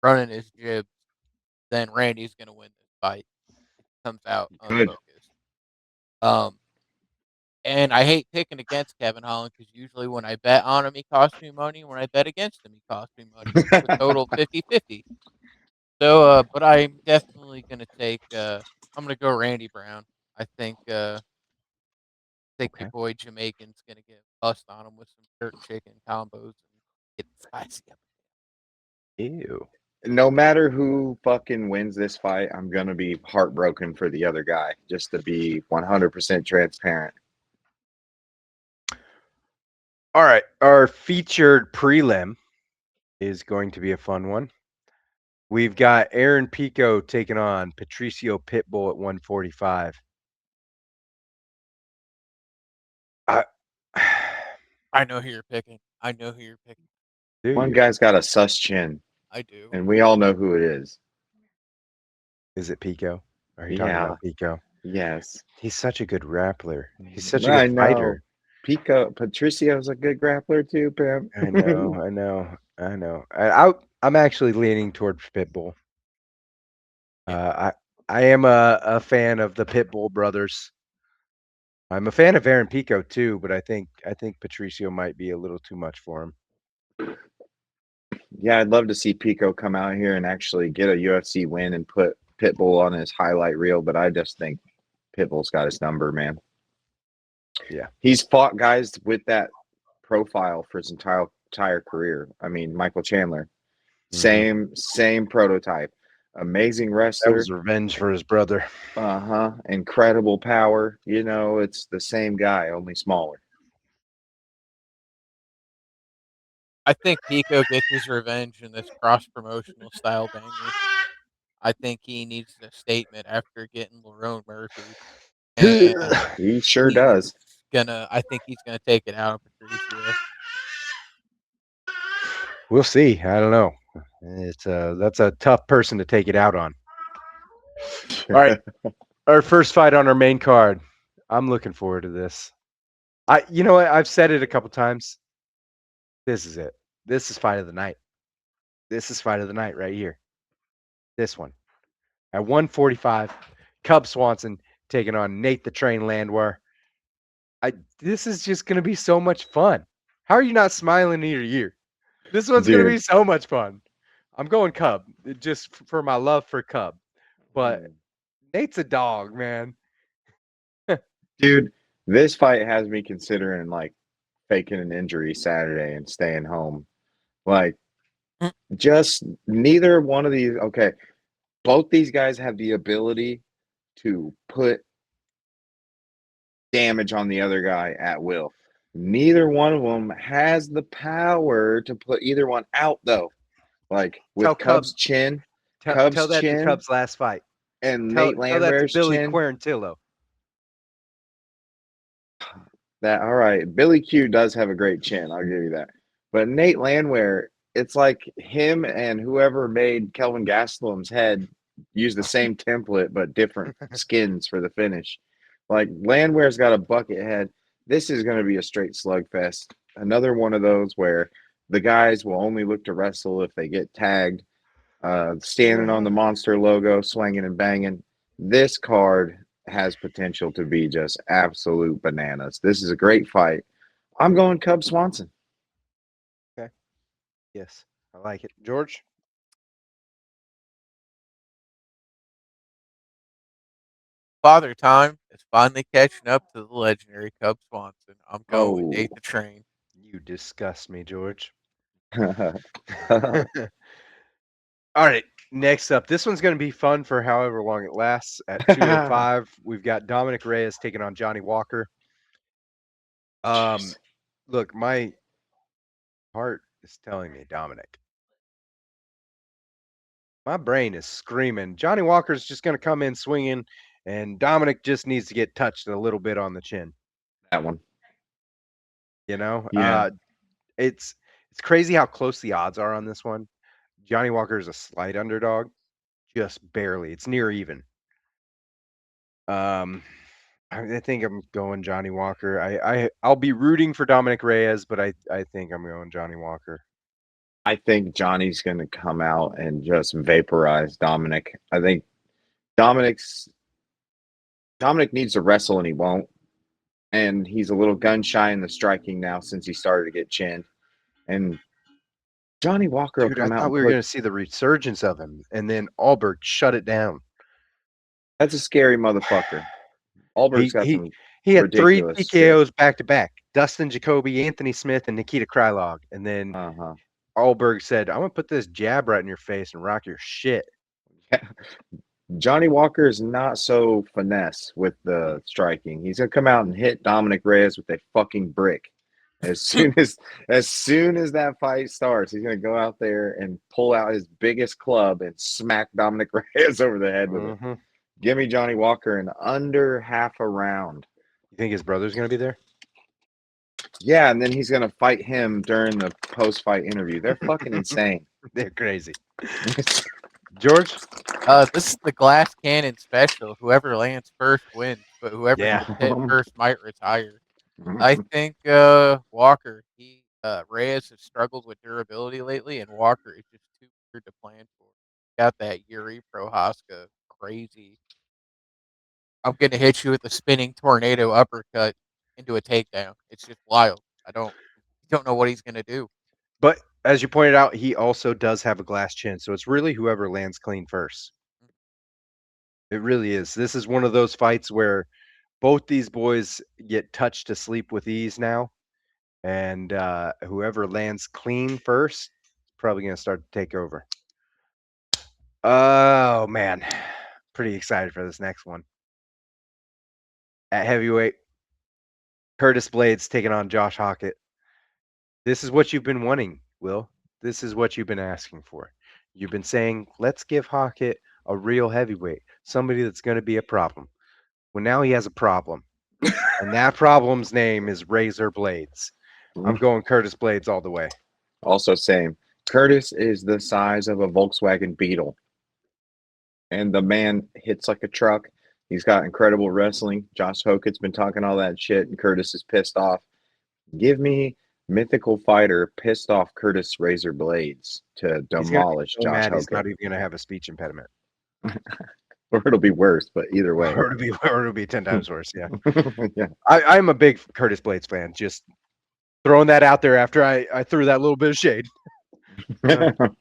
running his jibs, then Randy's going to win this fight. If he comes out Good. unfocused. Um, and I hate picking against Kevin Holland because usually when I bet on him, he costs me money. When I bet against him, he costs me money. So a total 50-50. So, but I'm definitely going to take, I'm going to go Randy Brown. I think your Okay. boy Jamaican's gonna get bust on him with some jerk chicken combos and get spicy. Ew. No matter who fucking wins this fight, I'm going to be heartbroken for the other guy, just to be 100% transparent. All right. Our featured prelim is going to be a fun one. We've got Aaron Pico taking on Patricio Pitbull at 145. I, I know who you're picking. I know who you're picking. do One you? guy's got a sus chin, I do. and we all know who it is. Is it Pico? Are you talking Yeah, about Pico? yes. He's such a good grappler. He's such a good I know. fighter. Patricio's a good grappler too, Pam. I know, I know, I know. I'm actually leaning towards Pitbull. Yeah. I am a fan of the Pitbull brothers. I'm a fan of Aaron Pico too, but I think Patricio might be a little too much for him. Yeah, I'd love to see Pico come out here and actually get a UFC win and put Pitbull on his highlight reel, but I just think Pitbull's got his number, man. Yeah. He's fought guys with that profile for his entire career. I mean, Michael Chandler, Hmm. same prototype. Amazing That wrestler, was revenge for his brother. uh-huh, incredible power. You know, it's the same guy, only smaller. I think Pico gets his revenge in this cross promotional style banger. I think he needs a statement after getting Lerone Murphy, and He sure he's does. gonna. I think he's gonna take it out on Patricio. We'll see. I don't know. It's that's a tough person to take it out on. All right, our first fight on our main card. I'm looking forward to this. You know what? I've said it a couple times. This is it. This is fight of the night. This is fight of the night right here. This one at 145. Cub Swanson taking on Nate the Train Landwehr. This is just gonna be so much fun. How are you not smiling in your ear? This one's gonna be Dude. so much fun. I'm going Cub just for my love for Cub, but Nate's a dog, man. Dude, this fight has me considering like faking an injury Saturday and staying home. Like Just neither one of these. Okay, both these guys have the ability to put damage on the other guy at will. Neither one of them has the power to put either one out, though. Like Tell with Cub, tell Cubs that to chin Cub's last fight. and Tell Nate that to Landwehr's Billy chin. Quarantillo. That all right. Billy Q does have a great chin. I'll give you that. But Nate Landwehr, it's like him and whoever made Kelvin Gastelum's head use the same template but different skins for the finish. Like Landwehr's got a bucket head. This is going to be a straight slugfest. Another one of those where the guys will only look to wrestle if they get tagged. Standing on the monster logo, swinging and banging. This card has potential to be just absolute bananas. This is a great fight. I'm going Cub Swanson. Okay. Yes, I like it. George? Father Time is finally catching up to the legendary Cub Swanson. I'm going with Oh. Nate the Train. You disgust me, George. All All right. Next up, this one's going to be fun for however long it lasts. At 205, we've got Dominic Reyes taking on Johnny Walker. Jeez. Look, my heart is telling me Dominic. My brain is screaming. Johnny Walker's just going to come in swinging, and Dominic just needs to get touched a little bit on the chin. That one. You know, Yeah. it's crazy how close the odds are on this one. Johnny Walker is a slight underdog, just barely. It's near even. Um, I think I'm going Johnny Walker. I'll be rooting for Dominic Reyes, but I think I'm going Johnny Walker. I think Johnny's going to come out and just vaporize Dominic. I think Dominic's Dominic needs to wrestle and he won't. And he's a little gun shy in the striking now since he started to get chinned. And Johnny Walker will Dude, I come out thought and we were put going to see the resurgence of him, and then Alberg shut it down. that's a scary motherfucker. Albert's He got he some he had 3 ridiculous shit. TKOs back to back. Dustin Jacoby, Anthony Smith, and Nikita Krylov. And then Uh-huh. Alberg said, "I'm gonna put this jab right in your face and rock your shit." Johnny Walker is not so finesse with the striking. He's gonna come out and hit Dominic Reyes with a fucking brick. As soon as that fight starts, he's gonna go out there and pull out his biggest club and smack Dominic Reyes over the head with it. Mm-hmm. Give me Johnny Walker in under half a round. You think his brother's gonna be there? Yeah, and then he's gonna fight him during the post-fight interview. They're fucking insane. They're crazy. George? This is the glass cannon special. Whoever lands first wins, but whoever Yeah. gets hit first might retire. I think Walker. Reyes has struggled with durability lately, and Walker is just too weird to plan for. Got that Yuri Prohaska crazy. I'm gonna hit you with a spinning tornado uppercut into a takedown. It's just wild. I don't know what he's gonna do. But as you pointed out, he also does have a glass chin, so it's really whoever lands clean first. It really is. This is one of those fights where both these boys get touched to sleep with ease now, and whoever lands clean first is probably going to start to take over. Oh man, pretty excited for this next one. At heavyweight, Curtis Blades taking on Josh Hockett. This is what you've been wanting, Will. This is what you've been asking for. You've been saying, let's give Hockett a real heavyweight, somebody that's going to be a problem. Well, now he has a problem, and that problem's name is Razor Blades. I'm going Curtis Blades all the way. Also, same. Curtis is the size of a Volkswagen Beetle, and the man hits like a truck. He's got incredible wrestling. Josh Hokett's been talking all that shit, and Curtis is pissed off. Give me mythical fighter pissed off Curtis Razor Blades to He's going to be demolish so Josh mad he's Hokett. not even going to have a speech impediment. Or it'll be worse, but either way. Or it'll be 10 times worse. Yeah. Yeah. I'm a big Curtis Blades fan. Just throwing that out there after I threw that little bit of shade. That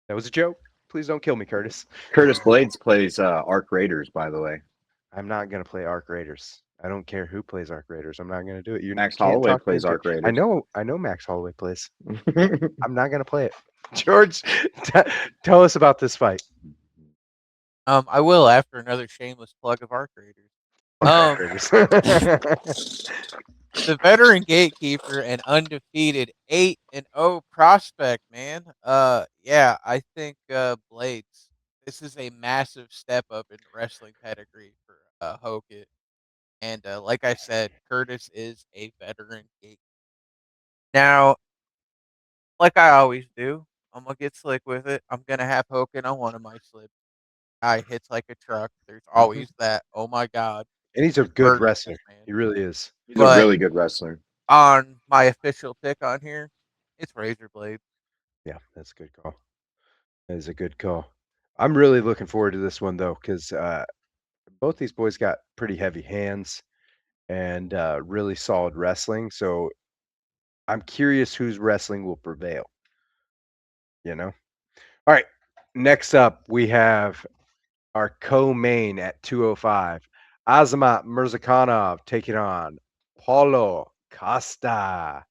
was a joke. Please don't kill me, Curtis. Curtis Blades plays Arc Raiders, by the way. I'm not going to play Arc Raiders. I don't care who plays Arc Raiders. I'm not going to do it. You Max can't Holloway talk me plays into it. Arc Raiders. I know Max Holloway plays. I'm not going to play it. George, tell us about this fight. I will after another shameless plug of Arc Raiders. Fuck Arc Raiders. The veteran gatekeeper and undefeated 8-0 prospect, man. Yeah, I think Blades. This is a massive step up in wrestling pedigree for Hokit. And like I said, Curtis is a veteran gatekeeper. Now, like I always do, I'm gonna get slick with it. I'm gonna have Hokin on one of my slips. Guy hits like a truck. There's Mhm. always that. Oh my god, And he's a there's good murder wrestler. this man. He really is. He's a But really good wrestler. on my official pick on here, it's Razorblade. Yeah, that's a good call. That is a good call. I'm really looking forward to this one though, because both these boys got pretty heavy hands and really solid wrestling. So I'm curious whose wrestling will prevail. You know. All right. Next up, we have our co-main at 205. Azamat Mirzakhanov taking on Paulo Costa.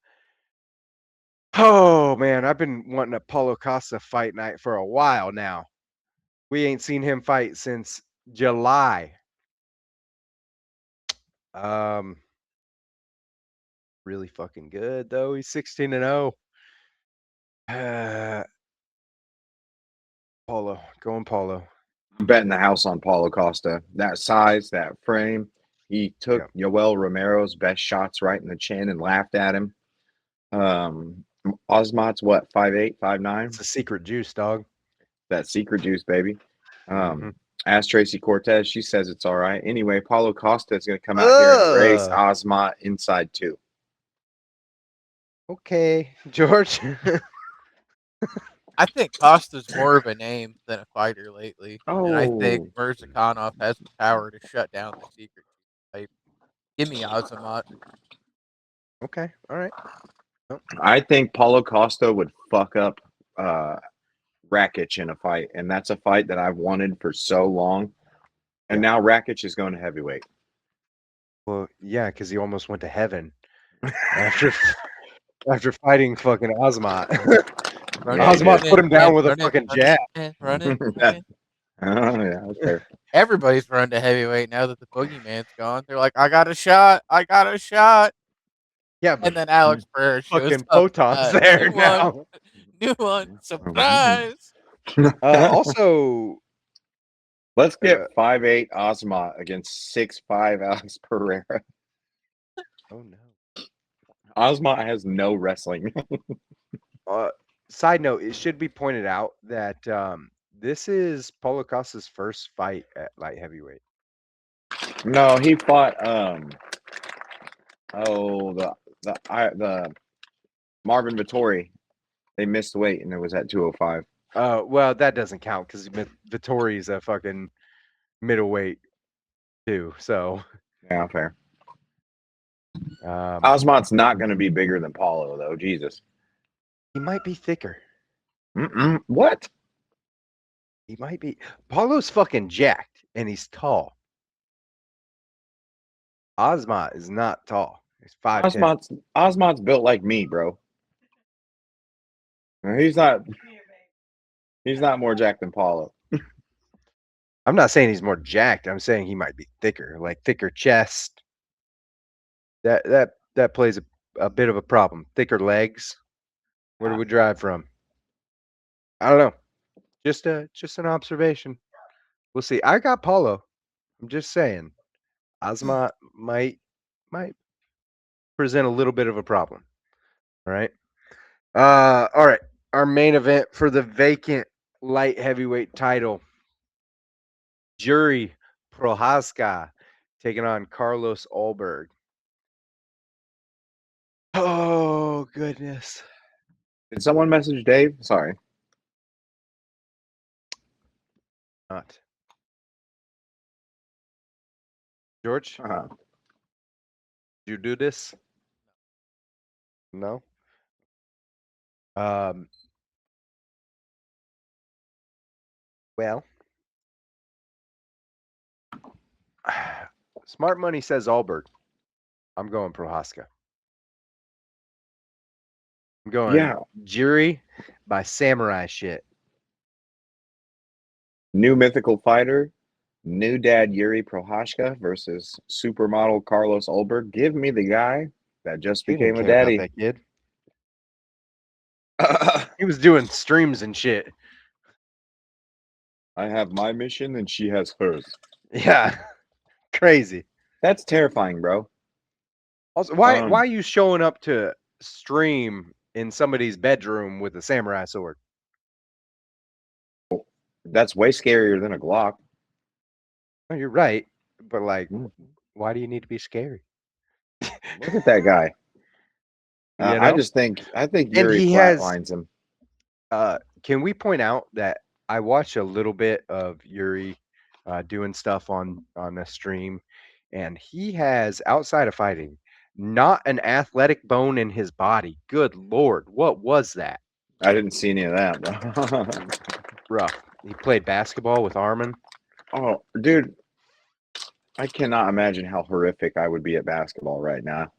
Oh man, I've been wanting a Paulo Costa fight night for a while now. We ain't seen him fight since July. Um, really fucking good though. He's 16-0. Paulo, going Paulo. I'm betting the house on Paulo Costa. That size, that frame. He took Yeah, Yoel Romero's best shots right in the chin and laughed at him. Osmot's what, 5'8", it's 5'9"? a secret juice, dog. That secret juice, baby. Mm-hmm. Ask Tracy Cortez. She says it's all right. Anyway, Paulo Costa is going to come out here and erase Ugh. Osmot inside two. Okay, George. I think Costa's more of a name than a fighter lately, and I think Oh, Mirzakhanov has the power to shut down the secret type. Give me Azamat. Okay, all right. Oh, I think Paulo Costa would fuck up uh, Rakic in a fight, and that's a fight that I've wanted for so long. And yeah. now Rakic is going to heavyweight. Well, yeah, because he almost went to heaven after after fighting fucking Osmot. Run Yeah, he it, Osmot did. run put it, him run down it, with a run it, fucking run it, jab. run it, run it. Oh, yeah, that's fair. Everybody's run to heavyweight now that the boogeyman's gone. They're like, I got a shot. I got a shot. Yeah, but And then Alex Pereira shows fucking up. Poton's there New one. now. New one. Surprise. Also, Let's uh, get 5'8" Osmot against 6'5" Alex Pereira. oh no. Osmot has no wrestling. Uh, Side note: it should be pointed out that this is Paulo Costa's first fight at light heavyweight. No, he fought oh the Marvin Vittori. They missed weight and it was at 205. Well, that doesn't count because Vittori's a fucking middleweight too. So, Yeah, fair. um, Osmot's not going to be bigger than Paulo though. Jesus. he might be thicker. What? He might be. Paulo's fucking jacked and he's tall. Osmot is not tall. He's 5'10". Osmot's built like me, bro. He's not. He's not more jacked than Paulo. I'm not saying he's more jacked. I'm saying he might be thicker, like thicker chest. That plays a bit of a problem. Thicker legs. Where do we drive from? I don't know. Just an observation. We'll see. I got Paulo. I'm just saying. Osmot might present a little bit of a problem. All right. All right. Our main event for the vacant light heavyweight title. Jury Prohaska taking on Carlos Ulberg. Oh goodness. Did someone message Dave? Sorry. Not George. Uh-huh. Did you do this? No. Um. Well, Smart money says Allberg. I'm going Prohaska. I'm going Yeah, Jury by Samurai shit. new mythical fighter, new dad Yuri Prohashka versus supermodel Carlos Ulberg. Give me the guy that just He didn't became a care about daddy. that kid. He was doing streams and shit. I have my mission and she has hers. Yeah, crazy. That's terrifying, bro. Also, why Um, are you showing up to stream in somebody's bedroom with a samurai sword? that's way scarier than a Glock. Oh, you're right, but like, Mm, why do you need to be scary? Look at that guy. You I know, just think and Yuri he has. flatlines him. Can we point out that I watched a little bit of Yuri doing stuff on a stream, and he has outside of fighting not an athletic bone in his body. Good lord, what was that? I didn't see any of that, bro. Rough. He played basketball with Armin. Oh, dude, I cannot imagine how horrific I would be at basketball right now.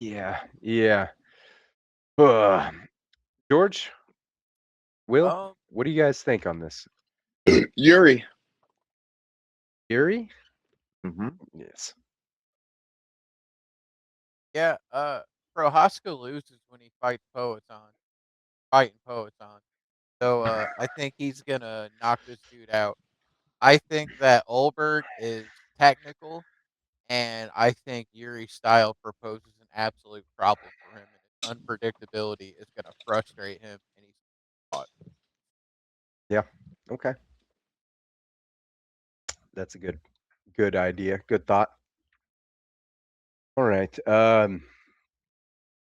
Yeah, yeah. Ugh. George, Will, Um, what do you guys think on this? Yuri. Yuri? Hmm. Yes. yeah. Prohaska loses when he fighting poets on. So I think he's gonna knock this dude out. I think that Olberg is technical, and I think Yuri's style proposes an absolute problem for him, and his unpredictability is gonna frustrate him, and he's caught. Yeah. Okay. That's a good idea. Good thought. All right. I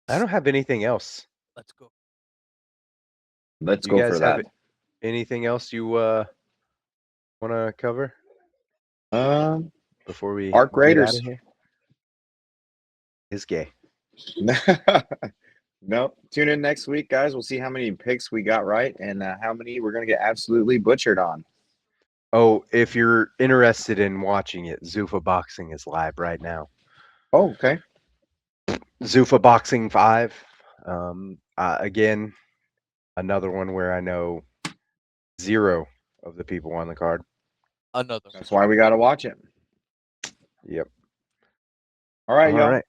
don't have anything else. Let's go. Let's You go guys for have that. anything else you want to cover Um, before we Arc get out of Raiders. here? Is gay. No, tune in next week, guys. We'll see how many picks we got right and how many we're going to get absolutely butchered on. Oh, if you're interested in watching it, Zuffa Boxing is live right now. Oh, okay. Zuffa Boxing 5. Again, another one where I know zero of the people on the card. Another That's one. why we got to watch it. Yep. All right, All y'all. right.